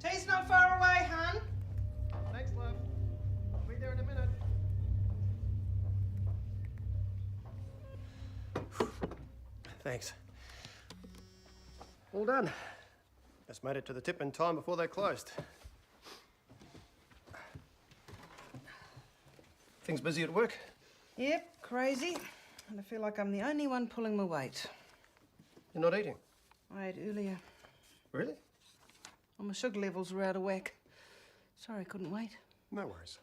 Tea's not far away, hon. Thanks, love. I'll be there in a minute. Thanks. All done. Just made it to the tip in time before they closed. Things busy at work? Yep, crazy. And I feel like I'm the only one pulling my weight. You're not eating? I ate earlier. Really? Well, my sugar levels were out of whack. Sorry I couldn't wait. No worries.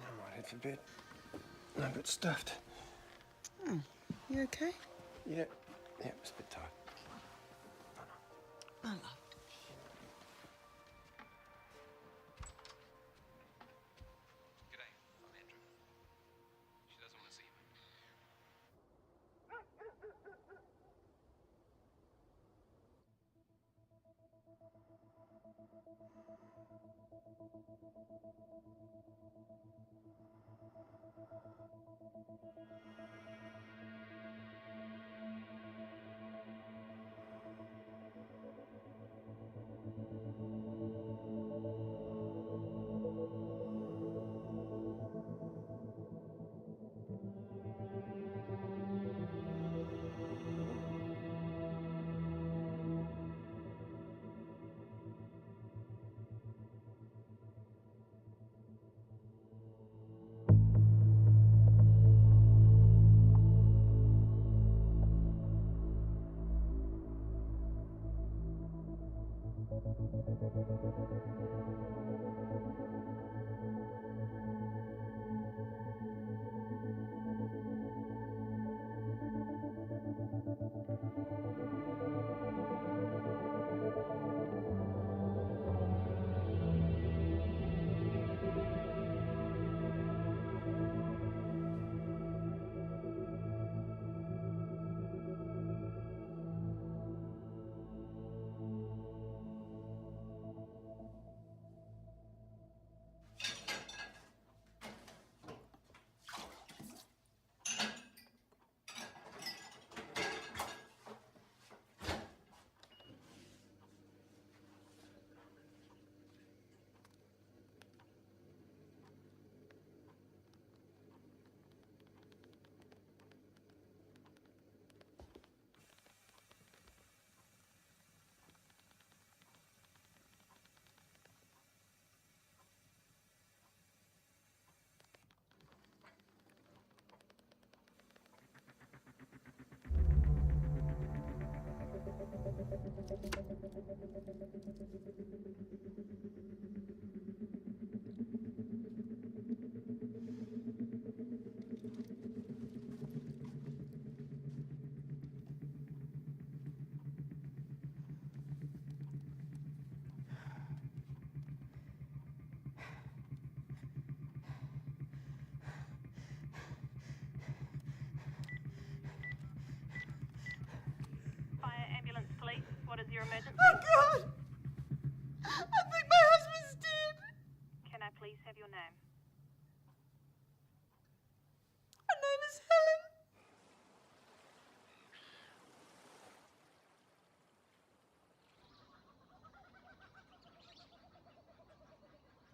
I might head for bed. I'm a bit stuffed. Oh, you okay? Yeah, it's a bit tight. Oh, love. G'day, I'm Andrew. She doesn't want to see you, mate. your emergency? Oh, God! I think my husband's dead. Can I please have your name? Her name is Helen.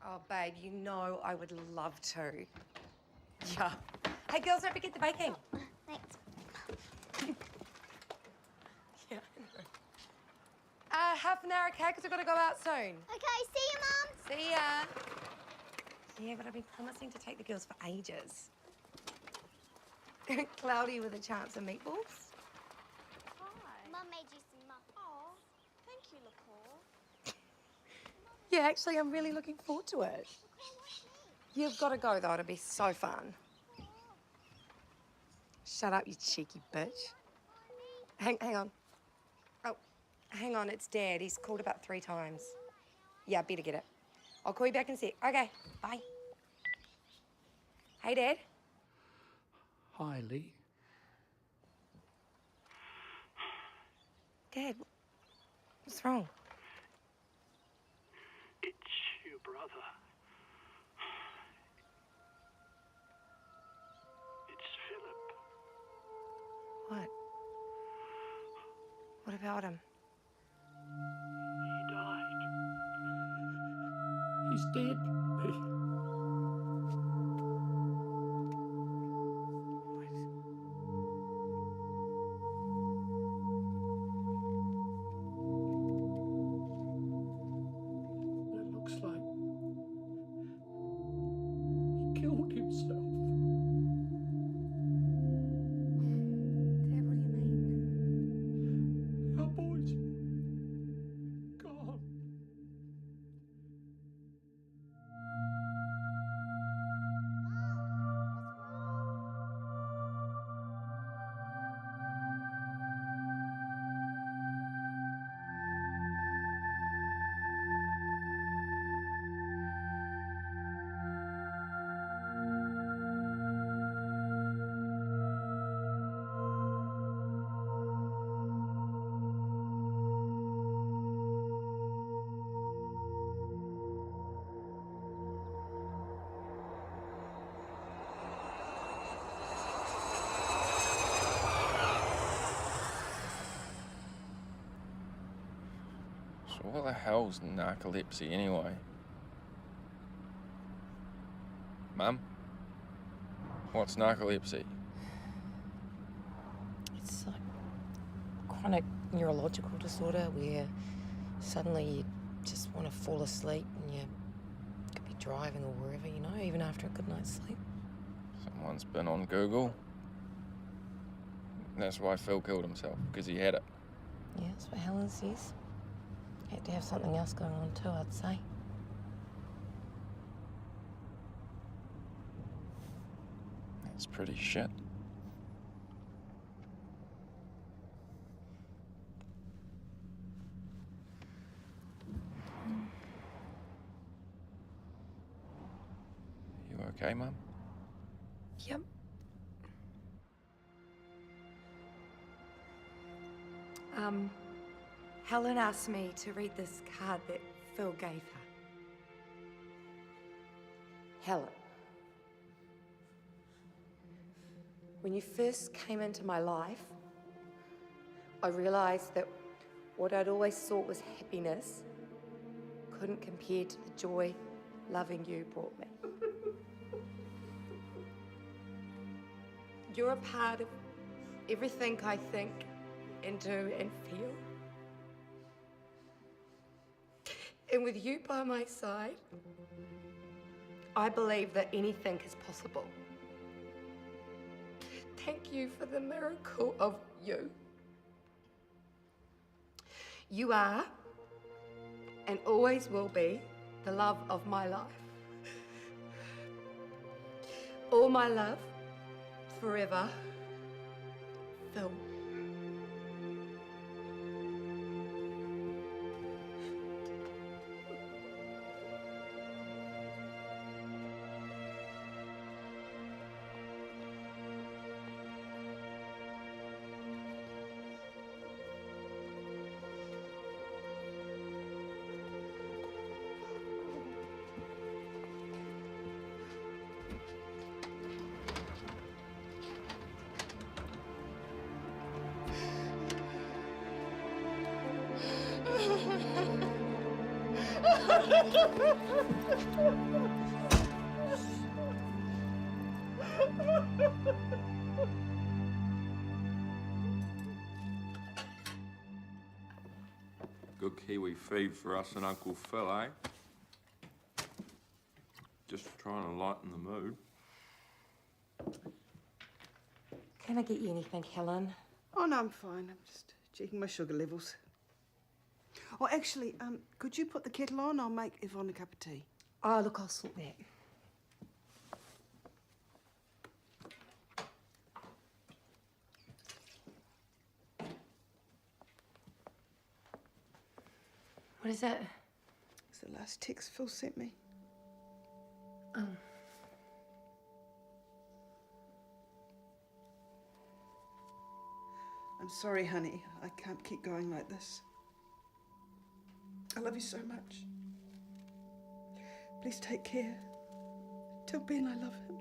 Oh, babe, you know I would love to. Yeah. Hey, girls, don't forget the baking. Thanks. Yeah. Half an hour, okay? Because we've got to go out soon. Okay, see you, Mum. See ya. Yeah, but I've been promising to take the girls for ages. Cloudy with a chance of meatballs. Mum made you some muffins. Oh, thank you, LaCour. Yeah, actually, I'm really looking forward to it. You've got to go, though. It'll be so fun. Shut up, you cheeky bitch. Hang on. Oh, hang on. It's Dad. He's called about 3 times. Yeah, I better get it. I'll call you back in a sec. Okay, bye. Hey, Dad. Hi, Lee. Dad, what's wrong? It's your brother. It's Philip. What? What about him? He died. He's dead, Lee. It looks like he killed himself. Dad, what do you mean? Our boy's gone. So what the hell's narcolepsy anyway? Mum? What's narcolepsy? It's like chronic neurological disorder where suddenly you just want to fall asleep and you could be driving or wherever, you know, even after a good night's sleep. Someone's been on Google. That's why Phil killed himself, because he had it. Yeah, that's what Helen says. Had to have something else going on too, I'd say. That's pretty shit. You okay, Mum? Yep. Helen asked me to read this card that Phil gave her. Helen, when you first came into my life, I realized that what I'd always thought was happiness couldn't compare to the joy loving you brought me. You're a part of everything I think and do and feel. And with you by my side, I believe that anything is possible. Thank you for the miracle of you. You are, and always will be, the love of my life. All my love, forever, Phil. Good Kiwi feed for us and Uncle Phil, eh? Just trying to lighten the mood. Can I get you anything, Helen? Oh, no, I'm fine. I'm just checking my sugar levels. Oh, actually, could you put the kettle on? I'll make Yvonne a cup of tea. Oh, look, I'll sort that. What is it? It's the last text Phil sent me. Oh. I'm sorry, honey. I can't keep going like this. I love you so much. Please take care. Tell Ben I love him.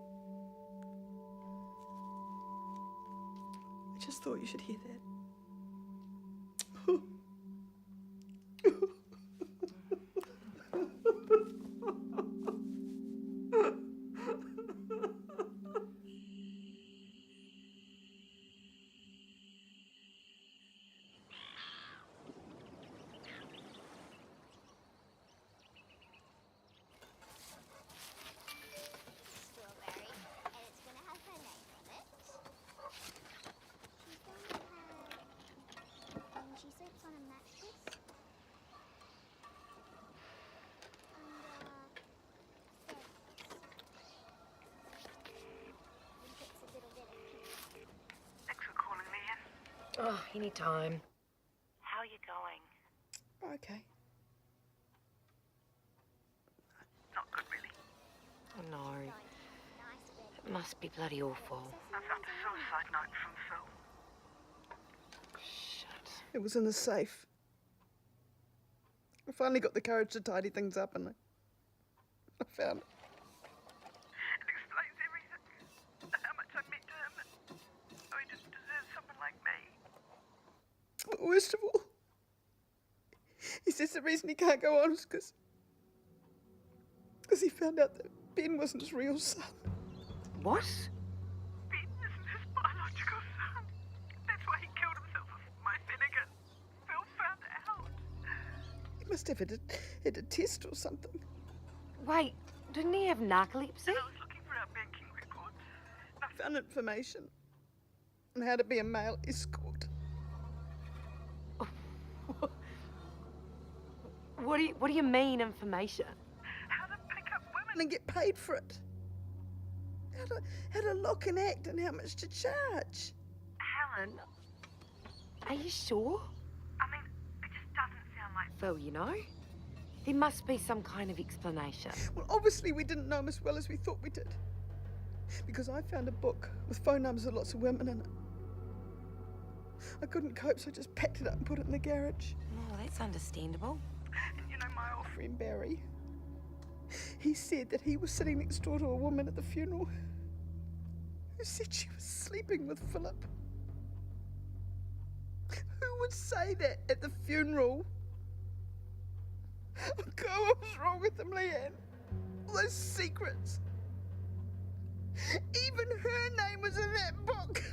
I just thought you should hear that. Strawberry, and it's gonna have her name on it. She's gonna have. She sleeps on a mattress. Thanks for calling me in. Oh, anytime. How are you going? Okay. Not good, really. Oh, no. Nice bed. It must be bloody awful. I found a suicide note from Phil. Shit. It was in the safe. I finally got the courage to tidy things up and I found it. It explains everything. How much I meant to him and how he didn't deserve someone like me. But worst of all, he says the reason he can't go on is because he found out that Ben wasn't his real son. What? Ben isn't his biological son. That's why he killed himself with my vinegar. Phil found out. He must have had a test or something. Wait, didn't he have narcolepsy? I was looking for our banking records. I found information on how to be a male escort. What do you mean information? How to pick up women. And get paid for it. How to look and act and how much to charge. Helen, Are you sure? I mean, it just doesn't sound like... Phil, you know? There must be some kind of explanation. Well, obviously we didn't know him as well as we thought we did. Because I found a book with phone numbers of lots of women in it. I couldn't cope, so I just packed it up and put it in the garage. Oh, that's understandable. And you know, my old Friend Barry, he said that he was sitting next door to a woman at the funeral who said she was sleeping with Philip. Who would say that at the funeral? Oh God, what was wrong with him, Leanne? All those secrets. Even her name was in that book.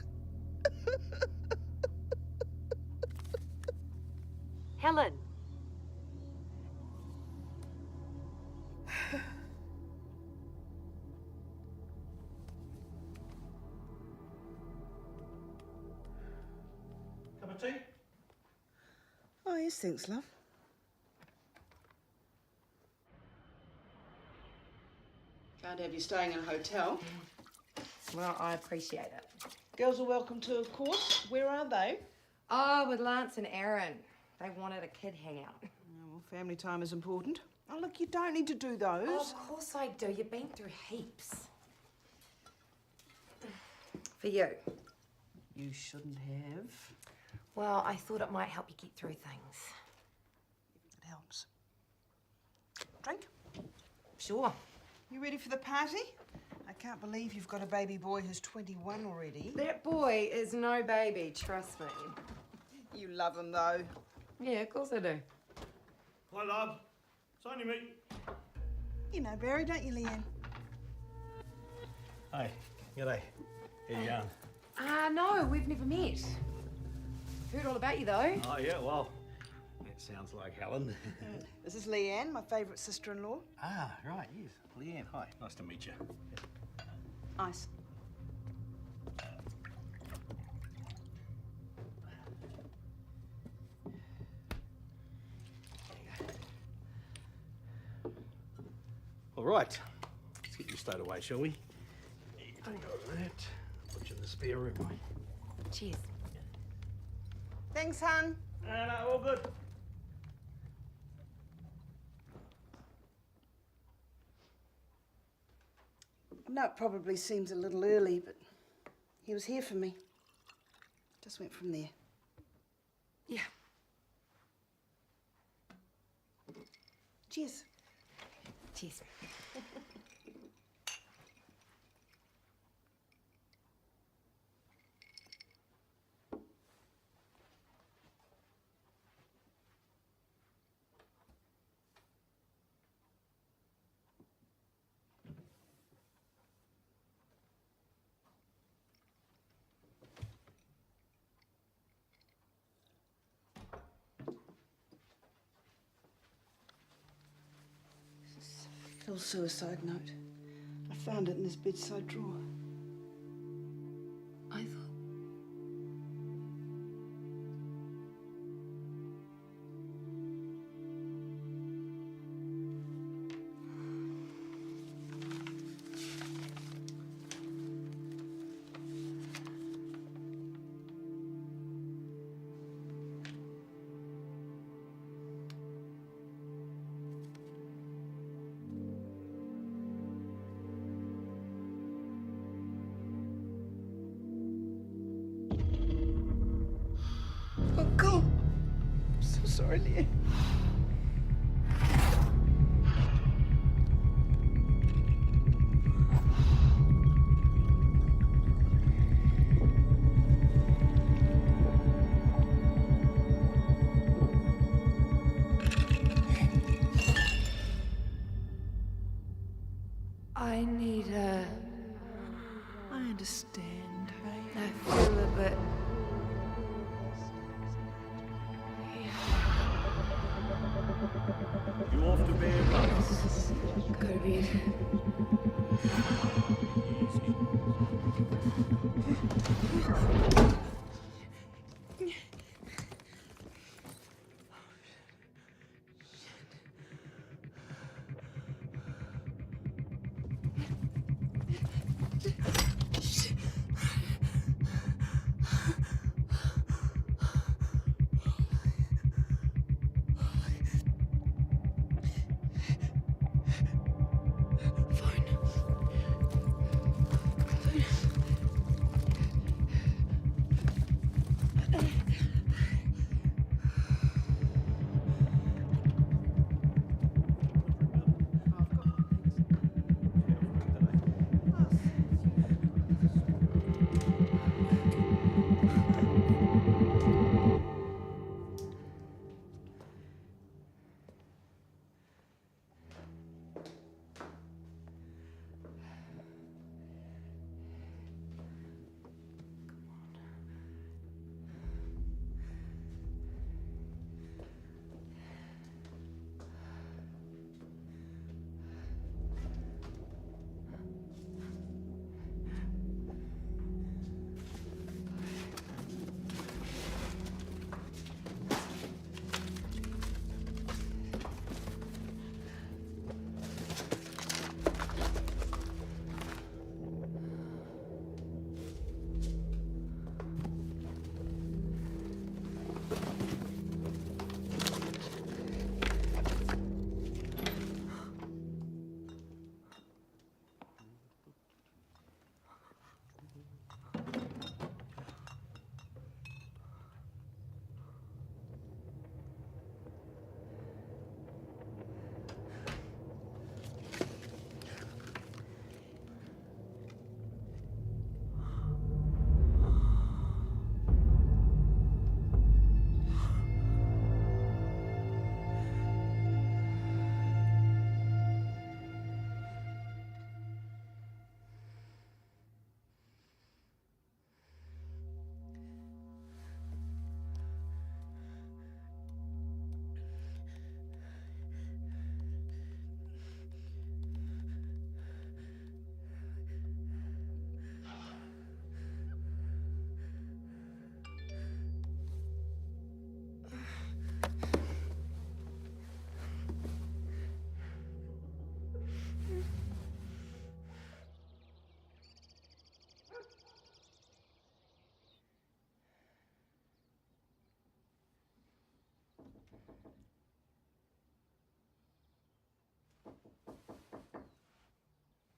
Helen. Cup of tea? Oh, yes, thanks, love. Can't have you staying in a hotel. Well, I appreciate it. Girls are welcome to, of course. Where are they? Oh, with Lance and Aaron. They wanted a kid hangout. Oh, well, family time is important. Oh, look, you don't need to do those. Oh, of course I do. You've been through heaps. For you. You shouldn't have. Well, I thought it might help you get through things. It helps. Drink? Sure. You ready for the party? I can't believe you've got a baby boy who's 21 already. That boy is no baby, trust me. You love him, though. Yeah, of course I do. Hi, love. It's only me. You know Barry, don't you, Leanne? Hey, g'day. How you going? No, we've never met. Heard all about you, though. Oh, yeah, well, that sounds like Helen. This is Leanne, my favourite sister-in-law. Ah, right, yes. Leanne, hi. Nice to meet you. Nice. All right, let's get you stowed away, shall we? You take over that. Put you in the spare room, mate. Cheers. Thanks, hun. No, all good. I know it probably seems a little early, but he was here for me. Just went from there. Yeah. Cheers. Cheers. Phil's suicide note. I found it in his bedside drawer. I thought... Oh, God. I'm so sorry, Leanne. I need a... I understand, hey? I feel a bit... You off to bed, mate? Go to bed.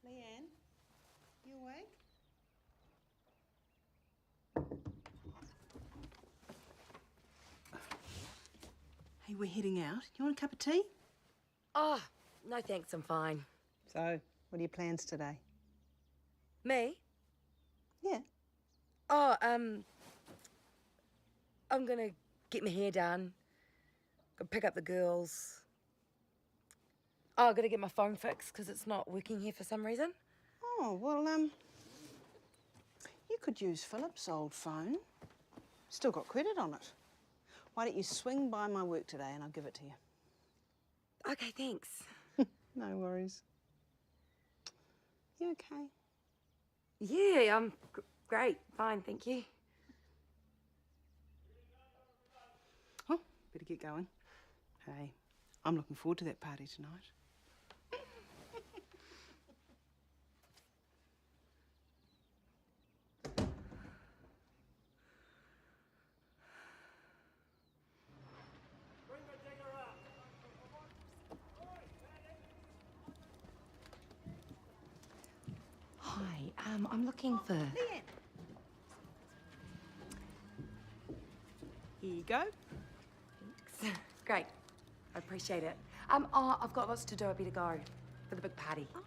Leanne, you awake? Hey, we're heading out. You want a cup of tea? Oh, no thanks, I'm fine. So, what are your plans today? Me? Yeah. Oh, I'm gonna get my hair done. Go pick up the girls. Oh, I gotta get my phone fixed because it's not working here for some reason. Oh, well, you could use Philip's old phone. Still got credit on it. Why don't you swing by my work today and I'll give it to you? Okay, thanks. No worries. You okay? Yeah, I'm great. Fine, thank you. Oh, better get going. Hey, I'm looking forward to that party tonight. Hi, I'm looking for... Here you go. Thanks. Great. I appreciate it. Oh, I've got lots to do. I better go for the big party. Oh.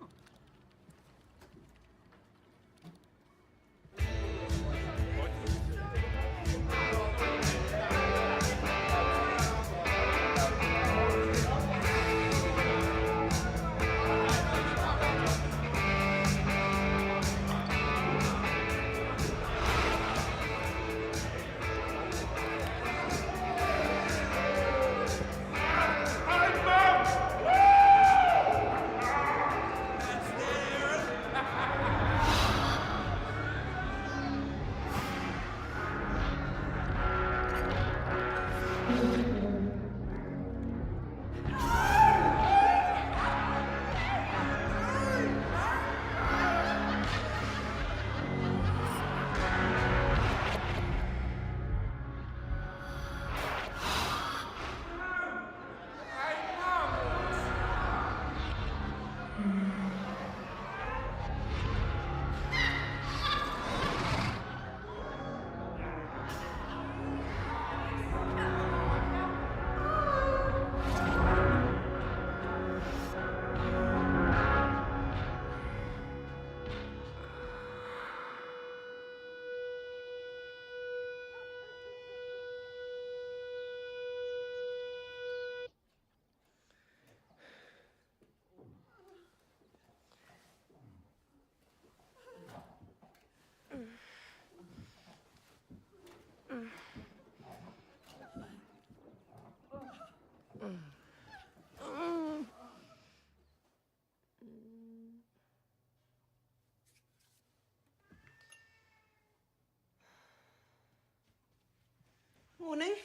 Morning.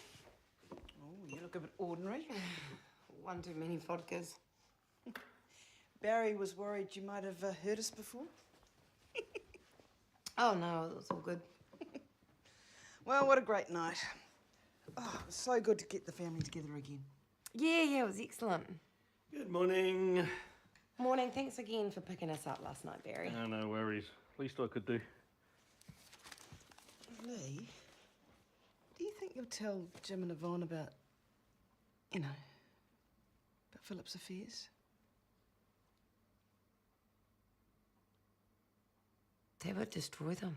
Oh, you look a bit ordinary. One too many vodkas. Barry was worried you might have heard us before. Oh, no, it was all good. Well, what a great night. Oh, it was so good to get the family together again. Yeah, it was excellent. Good morning. Morning, thanks again for picking us up last night, Barry. Oh, no worries. Least I could do. Lee, do you think you'll tell Jim and Yvonne about, about Philip's affairs? They would destroy them.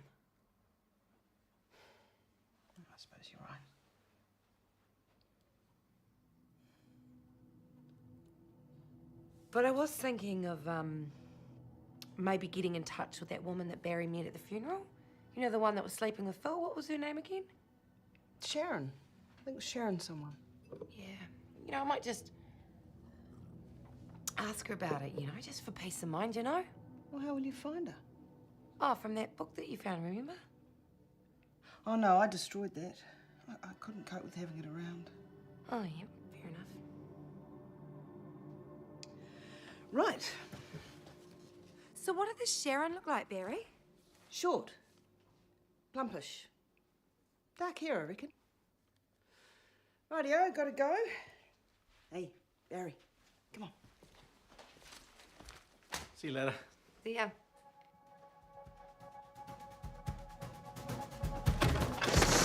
I suppose you're right. But I was thinking of, maybe getting in touch with that woman that Barry met at the funeral. You know, the one that was sleeping with Phil. What was her name again? Sharon. I think it was Sharon someone. Yeah. I might just ask her about it, just for peace of mind, Well, how will you find her? Oh, from that book that you found, remember? Oh, no, I destroyed that. I couldn't cope with having it around. Oh, yeah, fair enough. Right. So what did this Sharon look like, Barry? Short. Plumpish. Dark hair, I reckon. Rightio, gotta go. Hey, Barry, come on. See you later. See ya.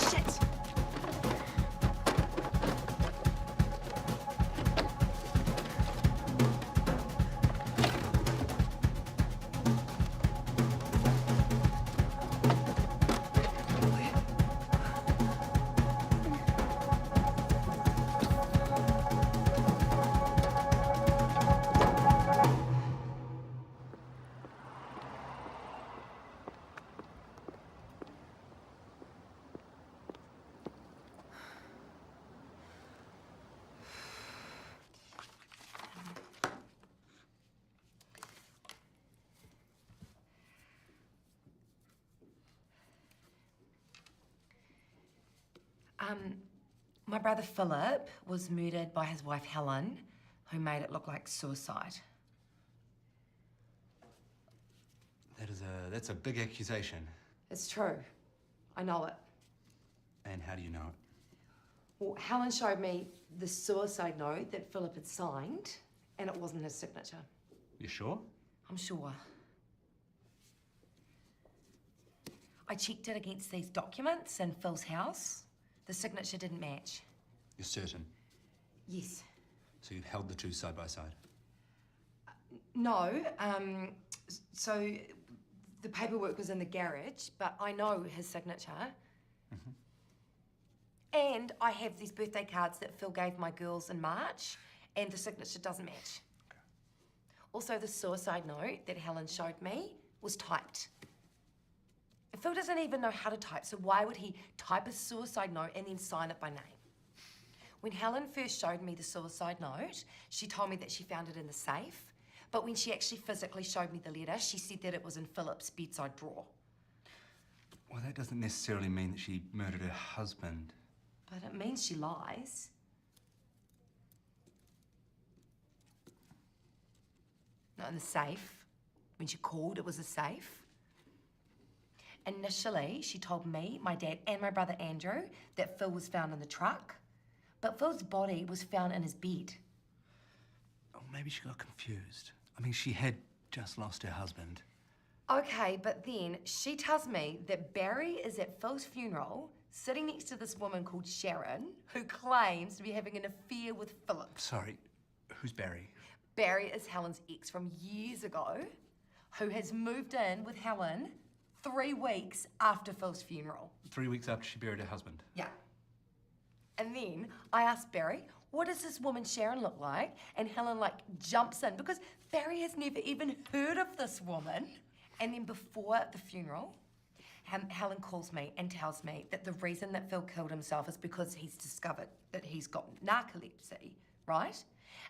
Shit! My brother Philip was murdered by his wife Helen, who made it look like suicide. That's a big accusation. It's true. I know it. And how do you know it? Well, Helen showed me the suicide note that Philip had signed, and it wasn't his signature. You sure? I'm sure. I checked it against these documents in Phil's house. The signature didn't match. You're certain? Yes. So you've held the two side by side? No, so the paperwork was in the garage, but I know his signature. And I have these birthday cards that Phil gave my girls in March, and the signature doesn't match. Okay. Also, the suicide note that Helen showed me was typed. Phil doesn't even know how to type, so why would he type a suicide note and then sign it by name? When Helen first showed me the suicide note, she told me that she found it in the safe, but when she actually physically showed me the letter, she said that it was in Philip's bedside drawer. Well, that doesn't necessarily mean that she murdered her husband. But it means she lies. Not in the safe. When she called, it was a safe. Initially, she told me, my dad, and my brother Andrew that Phil was found in the truck, but Phil's body was found in his bed. Oh, maybe she got confused. I mean, she had just lost her husband. Okay, but then she tells me that Barry is at Phil's funeral, sitting next to this woman called Sharon, who claims to be having an affair with Philip. Sorry, who's Barry? Barry is Helen's ex from years ago, who has moved in with Helen 3 weeks after Phil's funeral. 3 weeks after she buried her husband. Yeah. And then I asked Barry, what does this woman Sharon look like? And Helen jumps in because Barry has never even heard of this woman. And then before the funeral, Helen calls me and tells me that the reason that Phil killed himself is because he's discovered that he's got narcolepsy, right?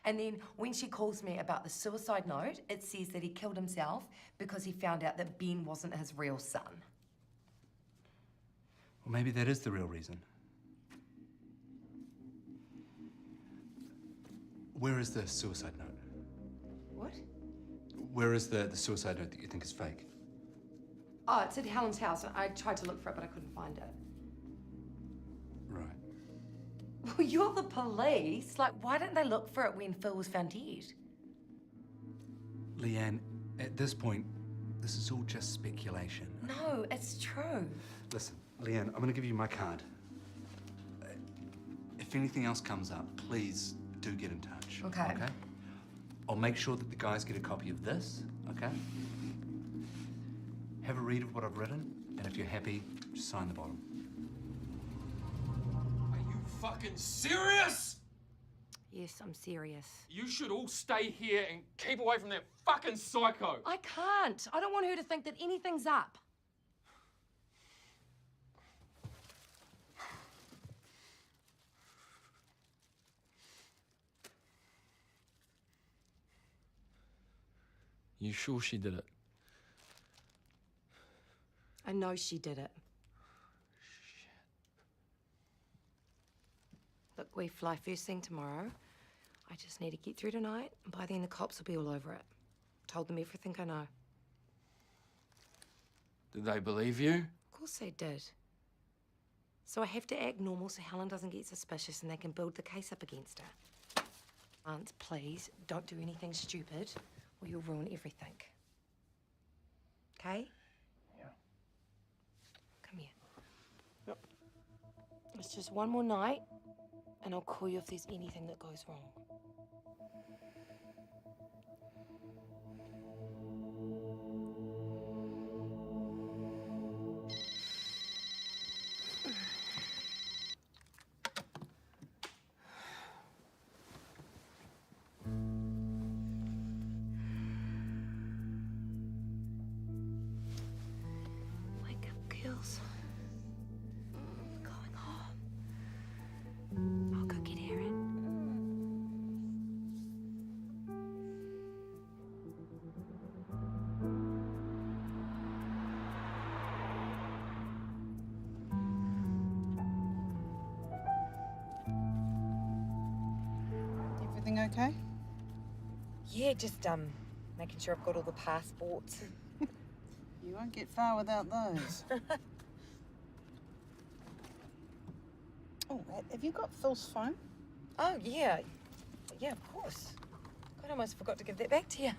And then when she calls me about the suicide note, it says that he killed himself because he found out that Ben wasn't his real son. Well, maybe that is the real reason. Where is the suicide note? What? Where is the suicide note that you think is fake? Oh, it's at Helen's house. I tried to look for it, but I couldn't find it. Right. Well, you're the police. Why didn't they look for it when Phil was found dead? Leanne, at this point, this is all just speculation. No, it's true. Listen, Leanne, I'm gonna give you my card. If anything else comes up, please do get in touch. Okay. Okay? I'll make sure that the guys get a copy of this, okay? Have a read of what I've written, and if you're happy, just sign the bottom. Are you fucking serious? Yes, I'm serious. You should all stay here and keep away from that fucking psycho. I can't. I don't want her to think that anything's up. You sure she did it? I know she did it. Look, we fly first thing tomorrow. I just need to get through tonight, and by then the cops will be all over it. Told them everything I know. Did they believe you? Of course they did. So I have to act normal so Helen doesn't get suspicious and they can build the case up against her. Aunt, please, don't do anything stupid or you'll ruin everything. Okay? Yeah. Come here. Yep. It's just one more night, and I'll call you if there's anything that goes wrong. Wake up, girls. We're going home. I'll go get Aaron. Everything okay? Yeah, just making sure I've got all the passports. You won't get far without those. Oh, have you got Phil's phone? Oh, yeah. Yeah, of course. God, I almost forgot to give that back to you.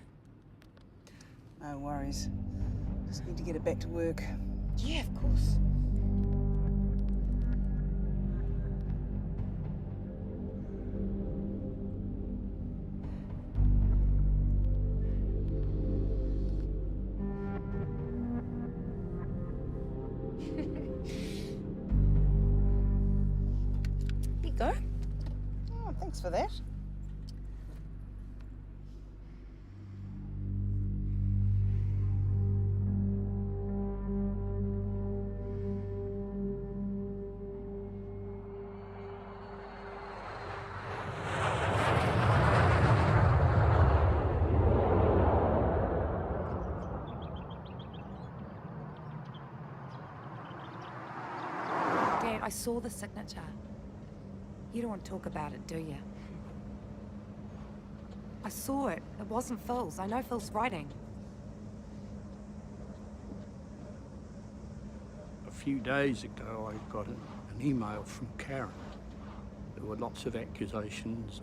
No worries. Just need to get it back to work. Yeah, of course. Here you go. Oh, thanks for that. Dad, I saw the signature. You don't want to talk about it, do you? I saw it. It wasn't Phil's. I know Phil's writing. A few days ago, I got an email from Karen. There were lots of accusations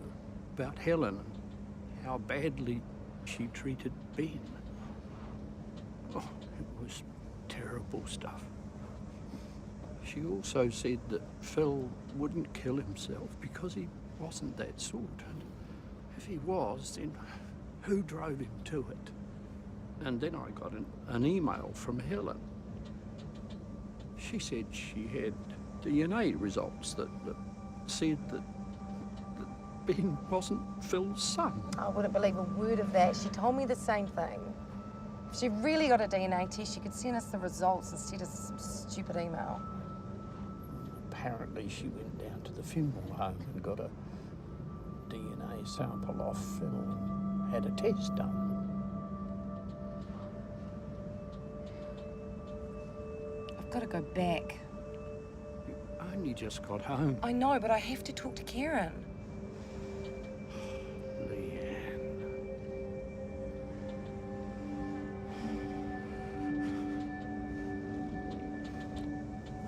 about Helen and how badly she treated Ben. Oh, it was terrible stuff. She also said that Phil wouldn't kill himself because he wasn't that sort. And if he was, then who drove him to it? And then I got an email from Helen. She said she had DNA results that said that Ben wasn't Phil's son. I wouldn't believe a word of that. She told me the same thing. If she really got a DNA test, she could send us the results instead of some stupid email. Apparently she went down to the funeral home and got a DNA sample off Phil and had a test done. I've got to go back. You only just got home. I know, but I have to talk to Karen. Leanne.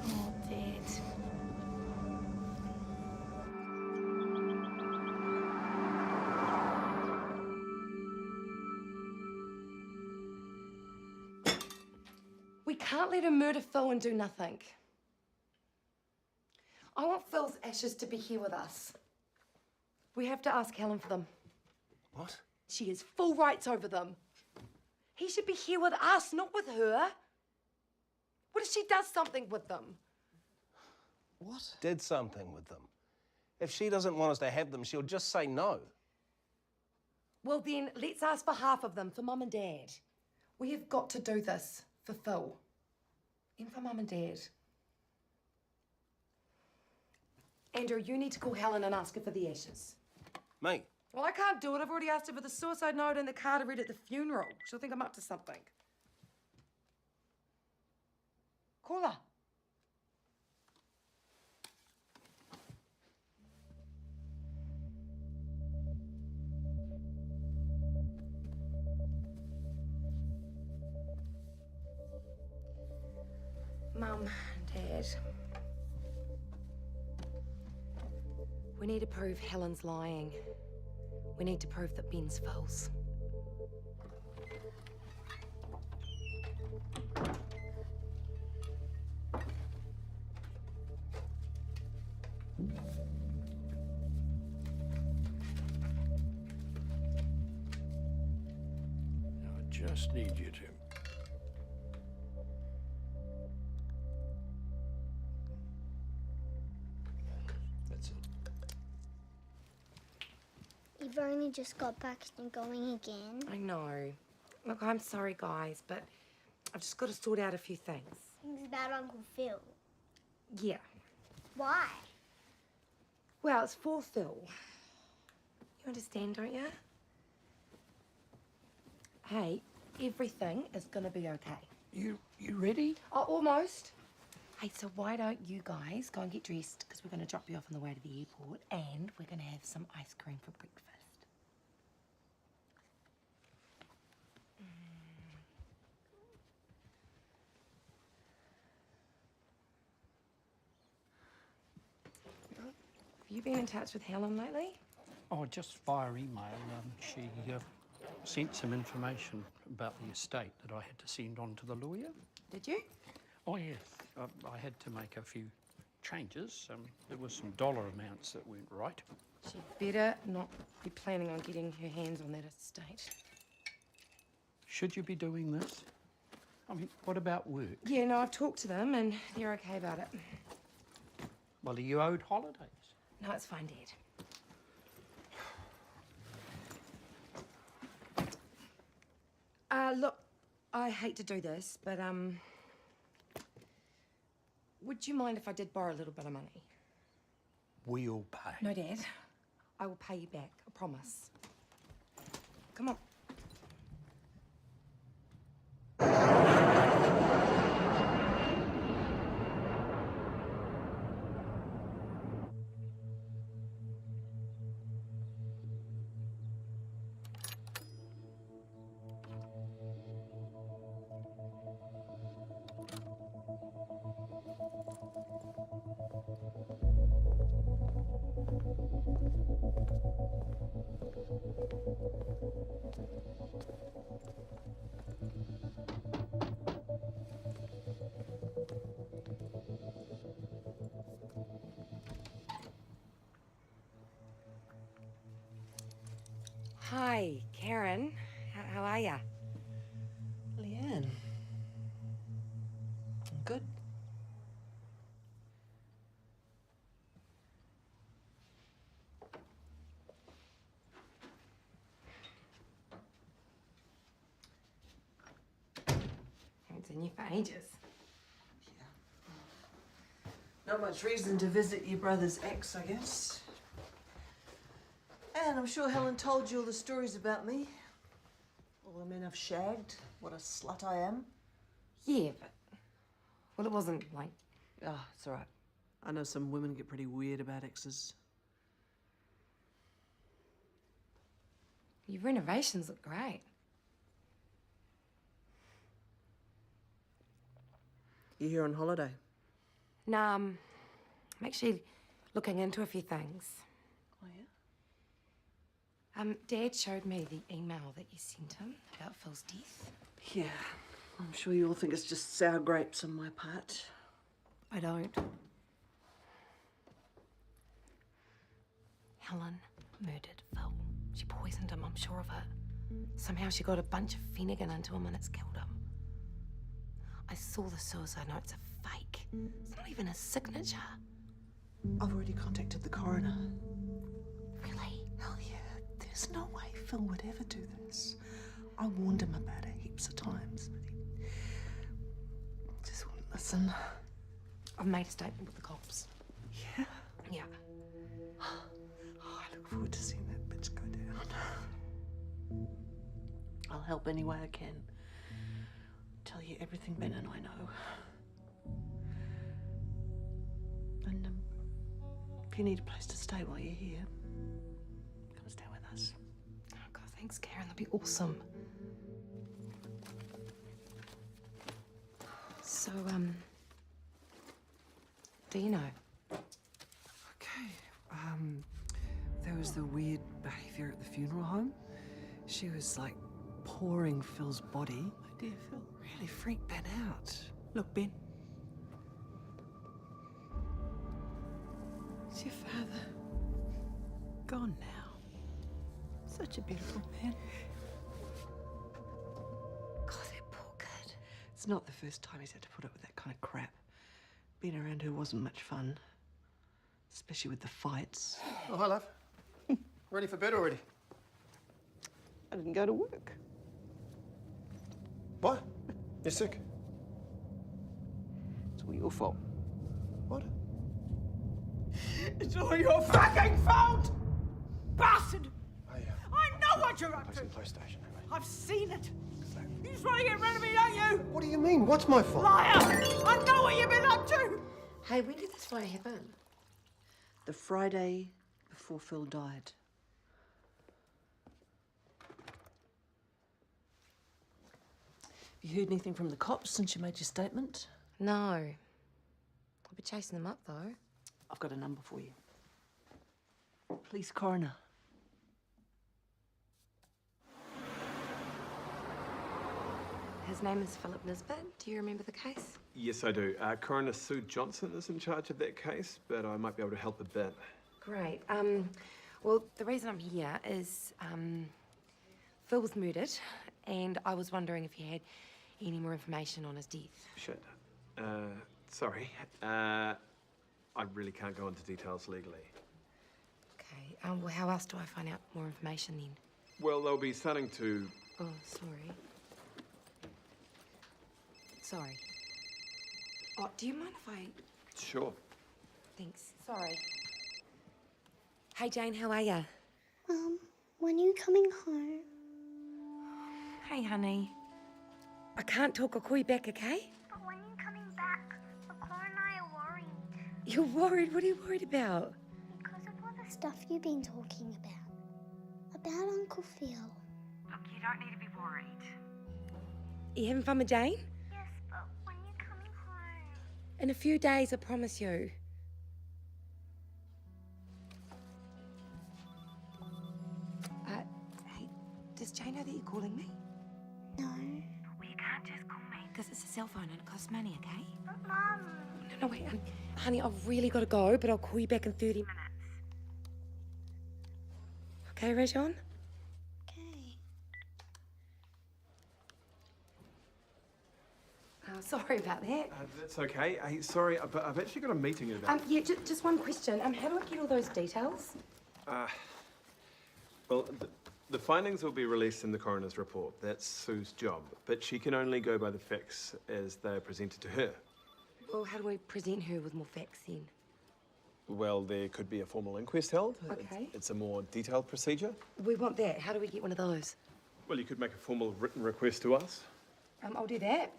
Oh, Dad. We can't let her murder Phil and do nothing. I want Phil's ashes to be here with us. We have to ask Helen for them. What? She has full rights over them. He should be here with us, not with her. What if she does something with them? What? Did something with them. If she doesn't want us to have them, she'll just say no. Well, then, let's ask for half of them, for Mum and Dad. We have got to do this for Phil. And for Mum and Dad. Andrew, you need to call Helen and ask her for the ashes. Me? Well, I can't do it. I've already asked her for the suicide note and the card I read at the funeral. She'll think I'm up to something. Call her. Mum, Dad. We need to prove Helen's lying. We need to prove that Ben's Phil's. I just need you to. That's it. You've only just got back and you're going again. I know. Look, I'm sorry, guys, but I've just got to sort out a few things. Things about Uncle Phil. Yeah. Why? Well, it's for Phil. You understand, don't you? Hey, everything is gonna be okay. You ready? Oh, almost. Hey, so why don't you guys go and get dressed? Because we're gonna drop you off on the way to the airport, and we're gonna have some ice cream for breakfast. Have you been in touch with Helen lately? Oh, just via email. She sent some information about the estate that I had to send on to the lawyer. Did you? Oh, yes. I had to make a few changes. There were some dollar amounts that weren't right. She'd better not be planning on getting her hands on that estate. Should you be doing this? I mean, what about work? Yeah, no, I've talked to them and they're okay about it. Well, are you owed holidays? No, it's fine, Dad. Look, I hate to do this, but, would you mind if I did borrow a little bit of money? We'll pay. No, Dad. I will pay you back, I promise. Come on. Hi, Karen. How are ya? Leanne. Good. Haven't seen you for ages. Not much reason to visit your brother's ex, I guess. And I'm sure Helen told you all the stories about me. All the men I've shagged, what a slut I am. Yeah, but... Well, it wasn't, like... Ah, it's all right. I know some women get pretty weird about exes. Your renovations look great. You here on holiday? Nah, I'm actually looking into a few things. Oh, yeah? Dad showed me the email that you sent him about Phil's death. Yeah. I'm sure you all think it's just sour grapes on my part. I don't. Helen murdered Phil. She poisoned him, I'm sure of it. Somehow she got a bunch of Finnegan into him and it's killed him. I saw the suicide note. It's a fake. It's not even a signature. I've already contacted the coroner. Really? Hell yeah. There's no way Phil would ever do this. I warned him about it heaps of times, but he just wouldn't listen. I've made a statement with the cops. Yeah? Yeah. Oh, I look forward to seeing that bitch go down. I'll help any way I can. Tell you everything Ben and I know. And if you need a place to stay while you're here, come stay with us. Oh, God, thanks, Karen. That'd be awesome. So, do you know? Okay. There was the weird behaviour at the funeral home. She was like pouring Phil's body. My dear Phil. Really freaked Ben out. Look, Ben. It's your father. Gone now. Such a beautiful man. God, that poor kid. It's not the first time he's had to put up with that kind of crap. Being around her wasn't much fun. Especially with the fights. Oh, hi, love. Ready for bed already? I didn't go to work. What? You're sick? It's all your fault. What? It's all your fucking fault! Bastard! I know what you're up to! PlayStation. I've seen it! You just want to get rid of me, don't you? What do you mean? What's my fault? Liar! I know what you've been up to! Hey, when did this fight happen? The Friday before Phil died. Have you heard anything from the cops since you made your statement? No. I'll be chasing them up, though. I've got a number for you. Police coroner. His name is Philip Nisbet. Do you remember the case? Yes, I do. Coroner Sue Johnson is in charge of that case, but I might be able to help a bit. Great. Well, the reason I'm here is, Phil was murdered, and I was wondering if you had any more information on his death. Shit. Sorry. I really can't go into details legally. Okay. Well, how else do I find out more information then? Well, they'll be starting to... Oh, sorry. Sorry. Oh, do you mind if I... Sure. Thanks. Sorry. Hey, Jane, how are ya? When are you coming home? Hey, honey. I can't talk. I'll call you back, okay? But when are you coming back? Nicole and I are worried. You're worried? What are you worried about? Because of all the stuff you've been talking about. About Uncle Phil. Look, you don't need to be worried. You having fun with Jane? Yes, but when are you coming home? In a few days, I promise you. Hey, does Jane know that you're calling me? No. Well, you can't just call me. Because it's a cell phone and it costs money, okay? But Mum. No, wait. Honey, I've really got to go, but I'll call you back in 30 minutes. Okay, Rajon? Okay. Sorry about that. That's okay. Hey, sorry, but I've actually got a meeting in about... Yeah, just one question. How do I get all those details? Well, the findings will be released in the coroner's report. That's Sue's job. But she can only go by the facts as they are presented to her. Well, how do I present her with more facts then? Well, there could be a formal inquest held. Okay. It's a more detailed procedure. We want that. How do we get one of those? Well, you could make a formal written request to us. I'll do that.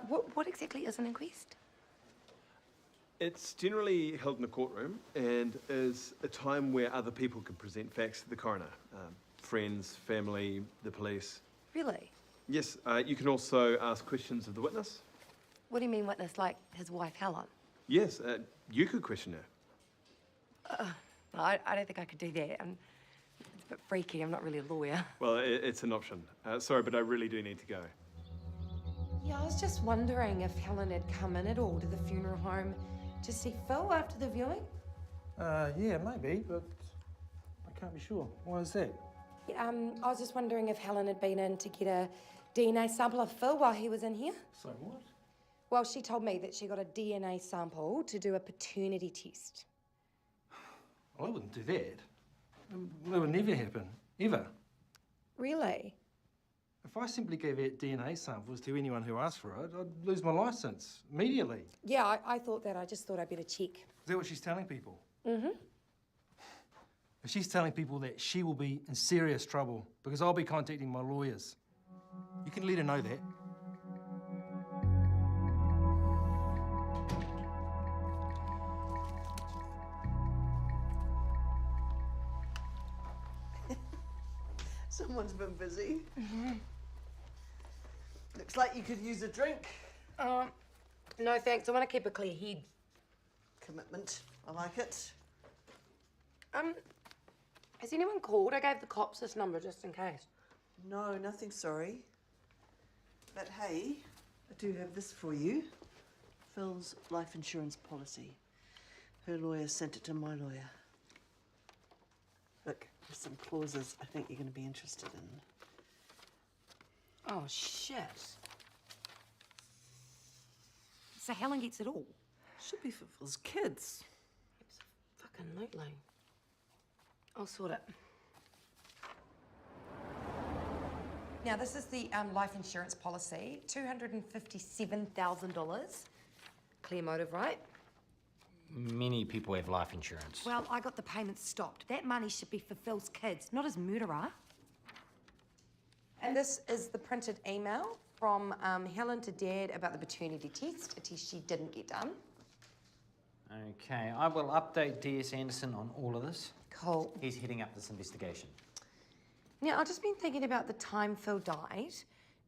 What exactly is an inquest? It's generally held in a courtroom and is a time where other people can present facts to the coroner. Friends, family, the police. Really? Yes, you can also ask questions of the witness. What do you mean witness, like his wife, Helen? Yes, you could question her. No, I don't think I could do that. It's a bit freaky. I'm not really a lawyer. Well, it's an option. Sorry, but I really do need to go. Yeah, I was just wondering if Helen had come in at all to the funeral home to see Phil after the viewing. Yeah, maybe, but I can't be sure. Why is that? I was just wondering if Helen had been in to get a DNA sample of Phil while he was in here. So what? Well, she told me that she got a DNA sample to do a paternity test. Well, I wouldn't do that. That would never happen, ever. Really? If I simply gave out DNA samples to anyone who asked for it, I'd lose my licence immediately. Yeah, I thought that. I just thought I'd better check. Is that what she's telling people? Mm-hmm. If she's telling people that she will be in serious trouble because I'll be contacting my lawyers. You can let her know that. Someone's been busy. Looks like you could use a drink. No, thanks. I want to keep a clear head. Commitment. I like it. Has anyone called? I gave the cops this number just in case. No, nothing sorry. But hey, I do have this for you. Phil's life insurance policy. Her lawyer sent it to my lawyer. Look, there's some clauses I think you're going to be interested in. Oh, shit. So Helen gets it all? Should be for Phil's kids. Fucking lootling. I'll sort it. Now, this is the life insurance policy. $257,000. Clear motive, right? Many people have life insurance. Well, I got the payments stopped. That money should be for Phil's kids, not his murderer. And this is the printed email from Helen to Dad about the paternity test, a test she didn't get done. Okay, I will update DS Anderson on all of this. Cool. He's heading up this investigation. Now, I've just been thinking about the time Phil died.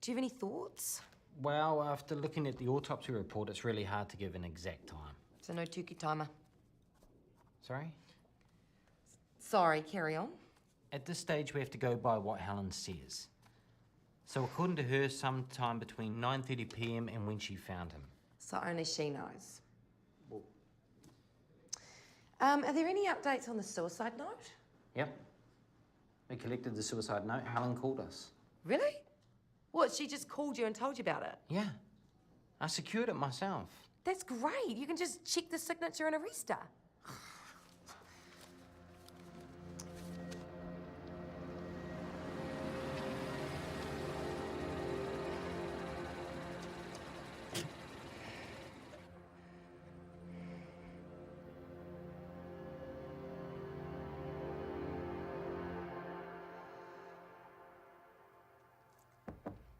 Do you have any thoughts? Well, after looking at the autopsy report, it's really hard to give an exact time. So no Tukey timer. Sorry? Sorry, carry on. At this stage, we have to go by what Helen says. So according to her, sometime between 9:30 p.m. and when she found him. So only she knows. Are there any updates on the suicide note? Yep. We collected the suicide note. Helen called us. Really? What, she just called you and told you about it? Yeah. I secured it myself. That's great. You can just check the signature and arrest her.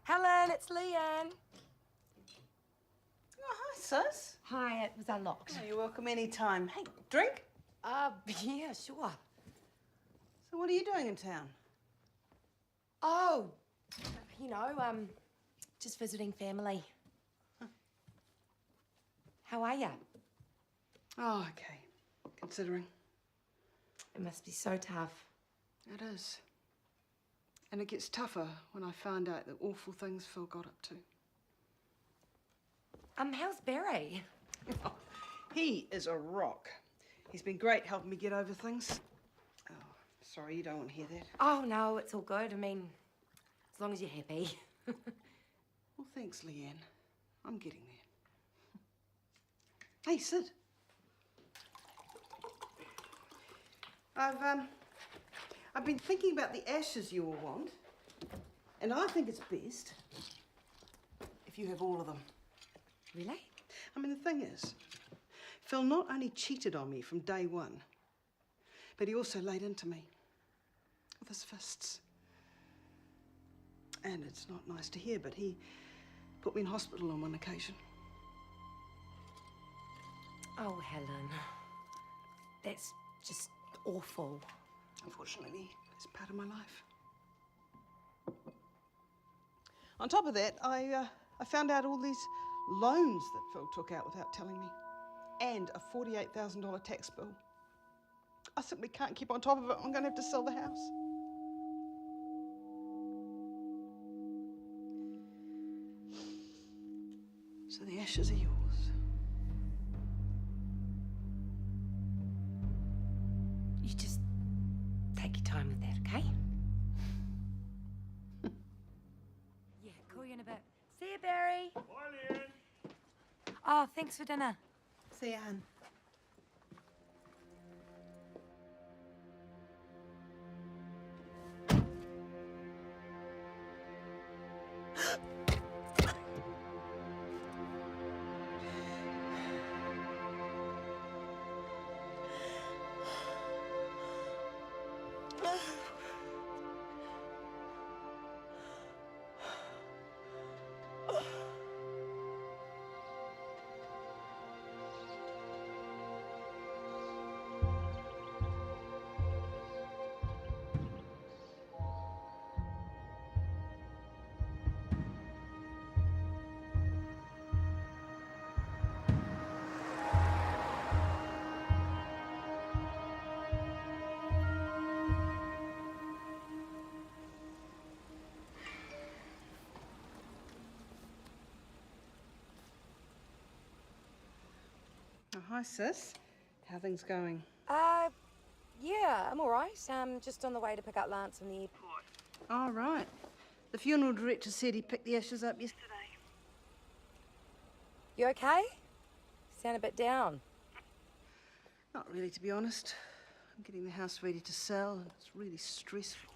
Helen, it's Leanne. Oh, hi, sis. Hi, it was unlocked. Oh, you're welcome anytime. Hey, drink? Yeah, sure. So what are you doing in town? Oh, you know, just visiting family. Huh. How are you? Oh, okay. Considering. It must be so tough. It is. And it gets tougher when I find out the awful things Phil got up to. How's Barry? He is a rock. He's been great helping me get over things. Oh, sorry, you don't want to hear that. Oh, no, it's all good. I mean, as long as you're happy. Well, thanks, Leanne. I'm getting there. Hey, Sid. I've been thinking about the ashes you all want, and I think it's best if you have all of them. Really? I mean, the thing is, Phil not only cheated on me from day one, but he also laid into me with his fists. And it's not nice to hear, but he put me in hospital on one occasion. Oh, Helen. That's just awful. Unfortunately, it's part of my life. On top of that, I found out all these loans that Phil took out without telling me, and a $48,000 tax bill. I simply can't keep on top of it. I'm going to have to sell the house. So the ashes are yours. You just take your time with that, okay? Yeah, call you in a bit. See you, Barry. Bye, Leanne. Oh, thanks for dinner. See you, Anne. hi, sis. How things going? Yeah, I'm all right. Just on the way to pick up Lance from the airport. All right. The funeral director said he picked the ashes up yesterday. You okay? You sound a bit down. Not really, to be honest. I'm getting the house ready to sell, and it's really stressful.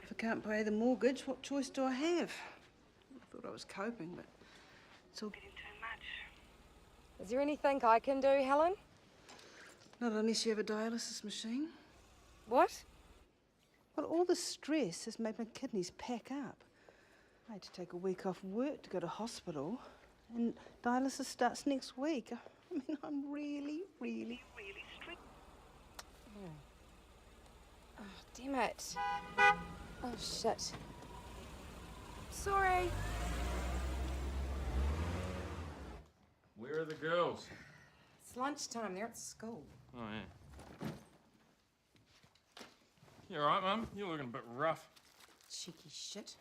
If I can't pay the mortgage, what choice do I have? I thought I was coping, but it's all getting too much. Is there anything I can do, Helen? Not unless you have a dialysis machine. What? Well, all the stress has made my kidneys pack up. I had to take a week off work to go to hospital, and dialysis starts next week. I mean, I'm really stressed. Oh, damn it. Oh, shit. Sorry. Where are the girls? It's lunchtime. They're at school. Oh, yeah. You all right, Mum? You're looking a bit rough. Cheeky shit.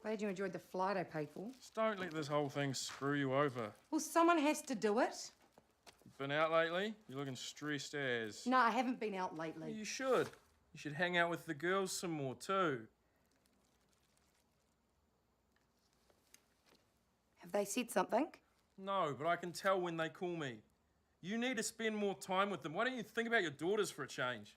Glad you enjoyed the flight I paid for. Just don't let this whole thing screw you over. Well, someone has to do it. Been out lately? You're looking stressed as. No, I haven't been out lately. You should. You should hang out with the girls some more, too. Have they said something? No, but I can tell when they call me. You need to spend more time with them. Why don't you think about your daughters for a change?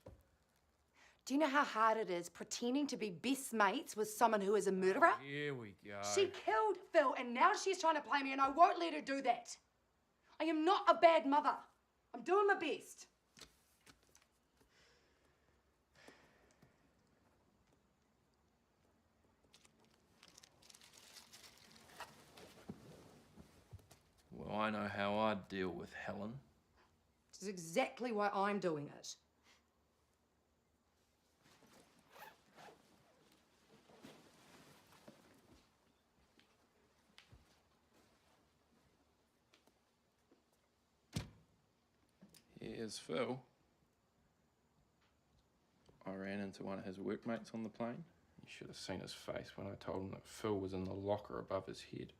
Do you know how hard it is pretending to be best mates with someone who is a murderer? Here we go. She killed Phil, and now she's trying to play me, and I won't let her do that. I am not a bad mother. I'm doing my best. Well, I know how I'd deal with Helen. Which is exactly why I'm doing it. Here's Phil. I ran into one of his workmates on the plane. You should have seen his face when I told him that Phil was in the locker above his head.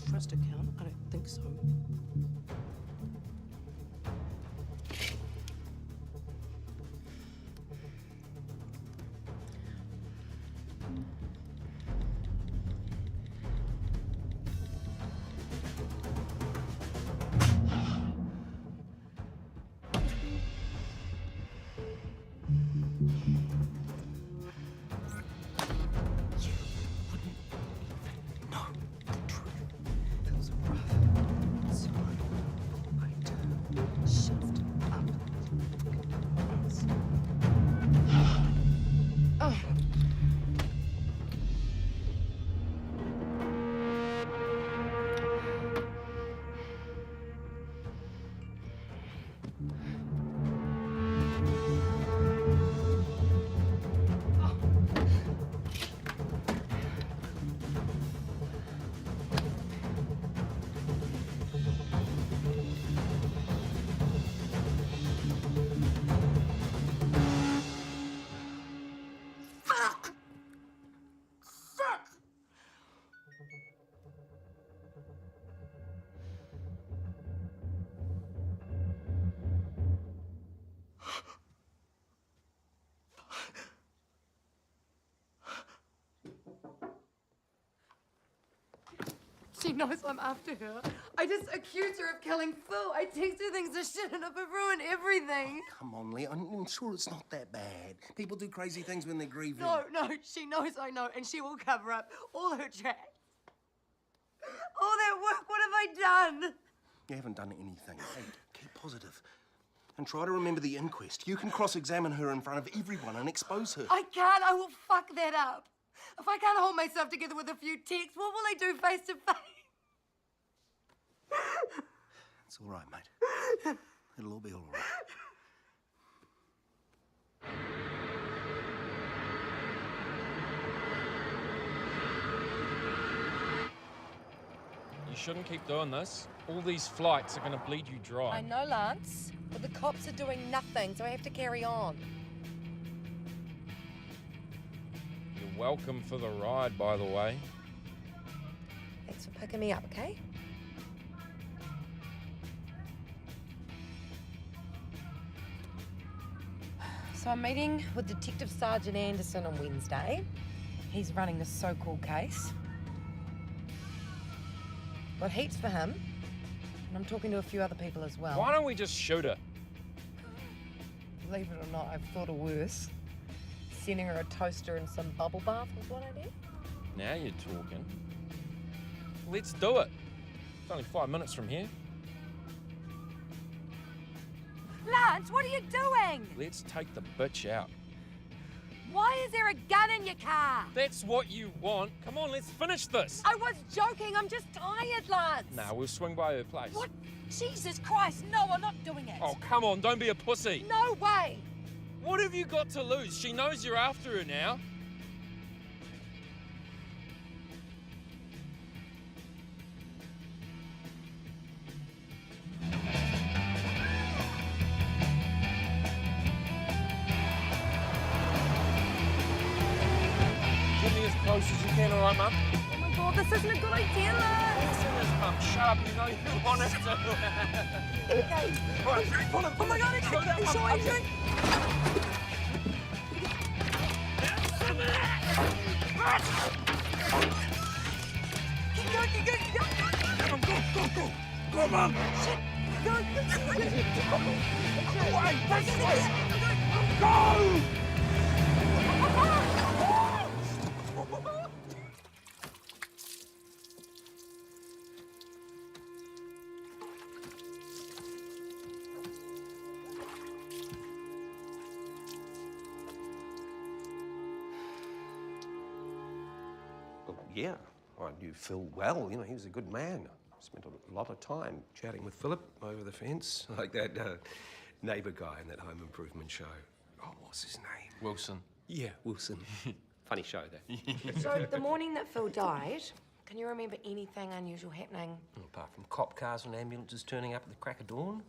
Trust account? I don't think so. Feels rough. Sorry. She knows I'm after her. I just accused her of killing Phil. I texted her things that shouldn't have ruined everything. Come on, Leah. I'm sure it's not that bad. People do crazy things when they're grieving. No, she knows I know, and she will cover up all her tracks. All that work, what have I done? You haven't done anything. Hey, keep positive. And try to remember the inquest. You can cross-examine her in front of everyone and expose her. I can't. I will fuck that up. If I can't hold myself together with a few texts, what will I do face to face? It's all right, mate. It'll all be all right. You shouldn't keep doing this. All these flights are going to bleed you dry. I know, Lance, but the cops are doing nothing, so I have to carry on. You're welcome for the ride, by the way. Thanks for picking me up, okay? So I'm meeting with Detective Sergeant Anderson on Wednesday. He's running the so-called case. Got heaps for him, and I'm talking to a few other people as well. Why don't we just shoot her? Believe it or not, I've thought of worse. Sending her a toaster and some bubble bath was one idea. Now you're talking. Let's do it. It's only 5 minutes from here. Lance, what are you doing? Let's take the bitch out. Why is there a gun in your car? That's what you want. Come on, let's finish this. I was joking. I'm just tired, Lance. Nah, we'll swing by her place. What? Jesus Christ, no, I'm not doing it. Oh, come on, don't be a pussy. No way. What have you got to lose? She knows you're after her now. Get me as close as you can, all right, Mum? Oh my God, this isn't a good idea, Lance. Listen, this, Mum. Shut up. You know you want it to. Okay. Right, pull him. Oh my God, Slow down, I'm Mum. sure I'm doing... Keep going, keep going, keep going. Go. Go, Mum. Shit. Go. Go! Well, yeah, I knew Phil well. You know, he was a good man. Spent a lot of time chatting with Philip over the fence, like that neighbour guy in that home improvement show. Oh, what's his name? Wilson. Yeah, Wilson. Funny show, that. So, the morning that Phil died, can you remember anything unusual happening? Apart from cop cars and ambulances turning up at the crack of dawn?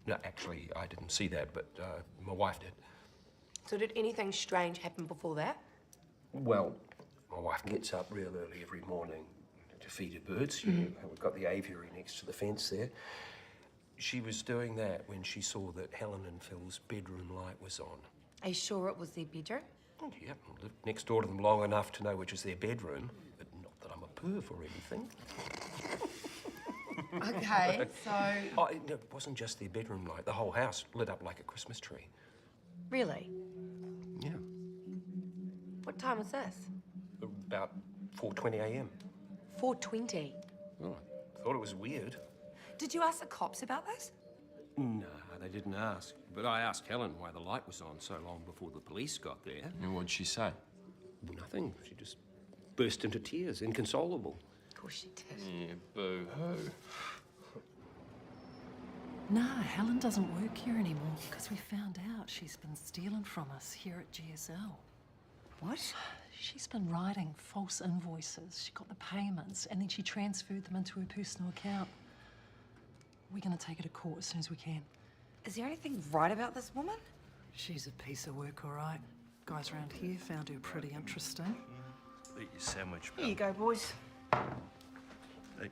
No, actually, I didn't see that, but my wife did. So, did anything strange happen before that? Well, my wife gets up real early every morning to feed her birds. You know, we've got the aviary next to the fence there. She was doing that when she saw that Helen and Phil's bedroom light was on. Are you sure it was their bedroom? Oh, yeah, I lived next door to them long enough to know which is their bedroom, but not that I'm a perv or anything. Okay, so... Oh, it wasn't just their bedroom light. The whole house lit up like a Christmas tree. Really? Yeah. What time was this? About 4:20 a.m. 4:20. Oh, I thought it was weird. Did you ask the cops about this? No, they didn't ask. But I asked Helen why the light was on so long before the police got there. And what'd she say? Nothing. She just burst into tears, inconsolable. Of course she did. Yeah, boo-hoo. Nah, Helen doesn't work here anymore because we found out she's been stealing from us here at GSL. What? She's been writing false invoices. She got the payments and then she transferred them into her personal account. We're going to take her to court as soon as we can. Is there anything right about this woman? She's a piece of work, all right. Guys around here found her pretty interesting. Eat your sandwich, Here you go, boys. Hey.